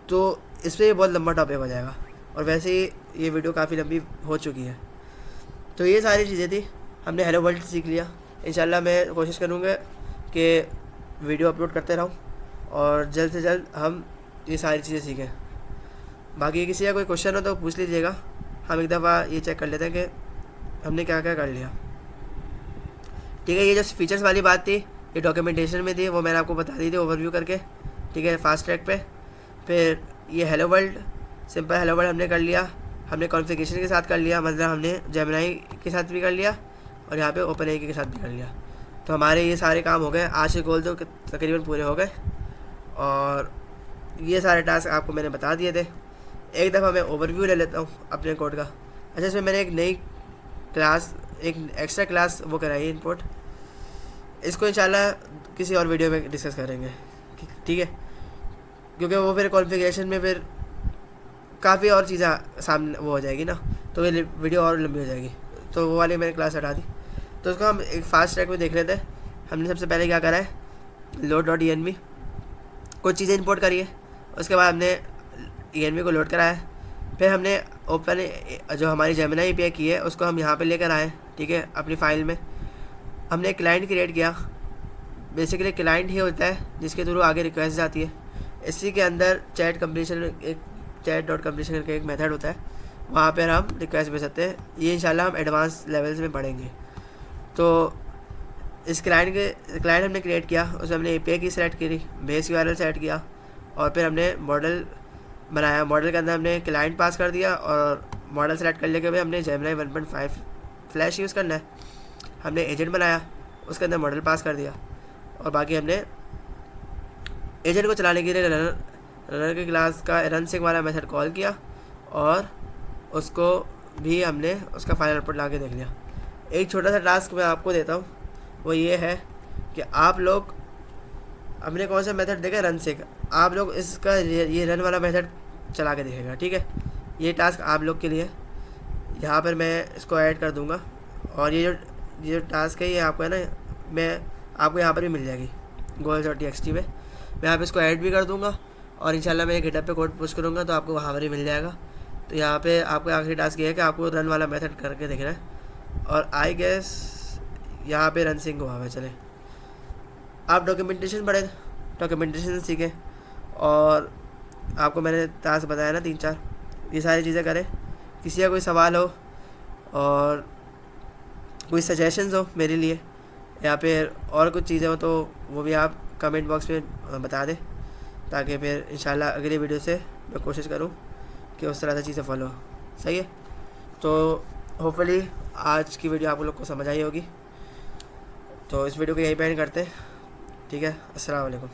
तो इस पर बहुत लंबा टॉपिक हो जाएगा और वैसे ही ये वीडियो काफ़ी लंबी हो चुकी है। तो ये सारी चीज़ें थी, हमने हेलो वर्ल्ड सीख लिया। इंशाल्लाह मैं कोशिश करूँगा कि वीडियो अपलोड करते रहूँ और जल्द से जल्द हम ये सारी चीज़ें सीखें। बाकी किसी का कोई क्वेश्चन हो तो पूछ लीजिएगा, हम एक दफ़ा ये चेक कर लेते हैं कि हमने क्या क्या कर लिया, ठीक है। ये जो फीचर्स वाली बात थी ये डॉक्यूमेंटेशन में थी, वो मैंने आपको बता दी थी ओवरव्यू करके, ठीक है, फास्ट ट्रैक पे। फिर ये hello world, simple hello world हमने कर लिया, हमने कॉन्फ़िगरेशन के साथ कर लिया, मतलब हमने जेमिनी के साथ भी कर लिया और यहाँ पे ओपन एआई के साथ भी कर लिया। तो हमारे ये सारे काम हो गए, आज के गोल तो तकरीबन पूरे हो गए और ये सारे टास्क आपको मैंने बता दिए थे। एक दफ़ा मैं ओवरव्यू ले लेता हूँ अपने कोड का। अच्छा, इसमें मैंने एक नई क्लास, एक एक्स्ट्रा क्लास वो कराई है इनपुट, इसको इंशाल्लाह किसी और वीडियो में डिस्कस करेंगे, ठीक है, क्योंकि वो फिर कॉन्फ़िगरेशन में फिर काफ़ी और चीज़ें सामने वो हो जाएगी ना, तो ये वीडियो और लंबी हो जाएगी, तो वो वाली मैंने क्लास हटा दी। तो उसको हम एक फास्ट ट्रैक में देख लेते हैं। हमने सबसे पहले क्या करा है, load.env कुछ चीज़ें इंपोर्ट करी है, उसके बाद हमने env को लोड कराया है, फिर हमने ओपन जो हमारी जेमिनी API की है उसको हम यहाँ पे लेकर आए, ठीक है, अपनी फ़ाइल में। हमने एक क्लाइंट क्रिएट किया, बेसिकली क्लाइंट ही होता है जिसके थ्रू आगे रिक्वेस्ट जाती है। इसी के अंदर चैट कंप्लीशन, एक चैट डॉट कंप्लीशन करके एक मेथड होता है, वहाँ पर हम रिक्वेस्ट भेज सकते हैं। ये इंशाल्लाह हम एडवांस लेवल्स में पढ़ेंगे। तो इस क्लाइंट हमने क्रिएट किया, उसमें हमने API की सेलेक्ट करी, बेस URL सेलेक्ट किया और फिर हमने मॉडल बनाया। मॉडल के अंदर हमने क्लाइंट पास कर दिया और मॉडल सेलेक्ट करने के बाद हमने जेमिनी 1.5 फ्लैश यूज़ करना है। हमने एजेंट बनाया, उसके अंदर मॉडल पास कर दिया और बाकी हमने एजेंट को चलाने के लिए रनर की क्लास का रन सिंक वाला मेथड कॉल किया और उसको भी हमने उसका फाइनल आउटपुट ला के देख लिया। एक छोटा सा टास्क मैं आपको देता हूँ, वो ये है कि आप लोग, हमने कौन सा मेथड देखा, रन सिंक, आप लोग इसका ये रन वाला मेथड चला के देखेगा, ठीक है। ये टास्क आप लोग के लिए, यहाँ पर मैं इसको ऐड कर दूँगा और ये जो टास्क है ये आपको है ना, मैं आपको यहाँ पर भी मिल जाएगी goals.txt में, मैं यहाँ पे इसको ऐड भी कर दूँगा और इंशाल्लाह मैं गिटहब पे कोड पुश करूँगा तो आपको वहाँ पर ही मिल जाएगा। तो यहाँ पे आपको आखिरी टास्क ये है कि आपको रन वाला मेथड करके देखना है और आई गेस यहाँ पे रन सिंक हुआ है। चले, आप डॉक्यूमेंटेशन पढ़ें, डॉक्यूमेंटेशन सीखें और आपको मैंने टास्क बताया ना 3-4, ये सारी चीज़ें करें। किसी का कोई सवाल हो और कोई सजेशंस हो मेरे लिए या फिर और कुछ चीज़ें हो तो वो भी आप कमेंट बॉक्स में बता दें, ताकि फिर इंशाल्लाह अगली वीडियो से मैं कोशिश करूँ कि उस तरह से चीज़ें फॉलो हो। सही है, तो होपफुली आज की वीडियो आप लोग को समझ आई होगी। तो इस वीडियो को यहीं पे एंड करते हैं, ठीक है। अस्सलाम वालेकुम।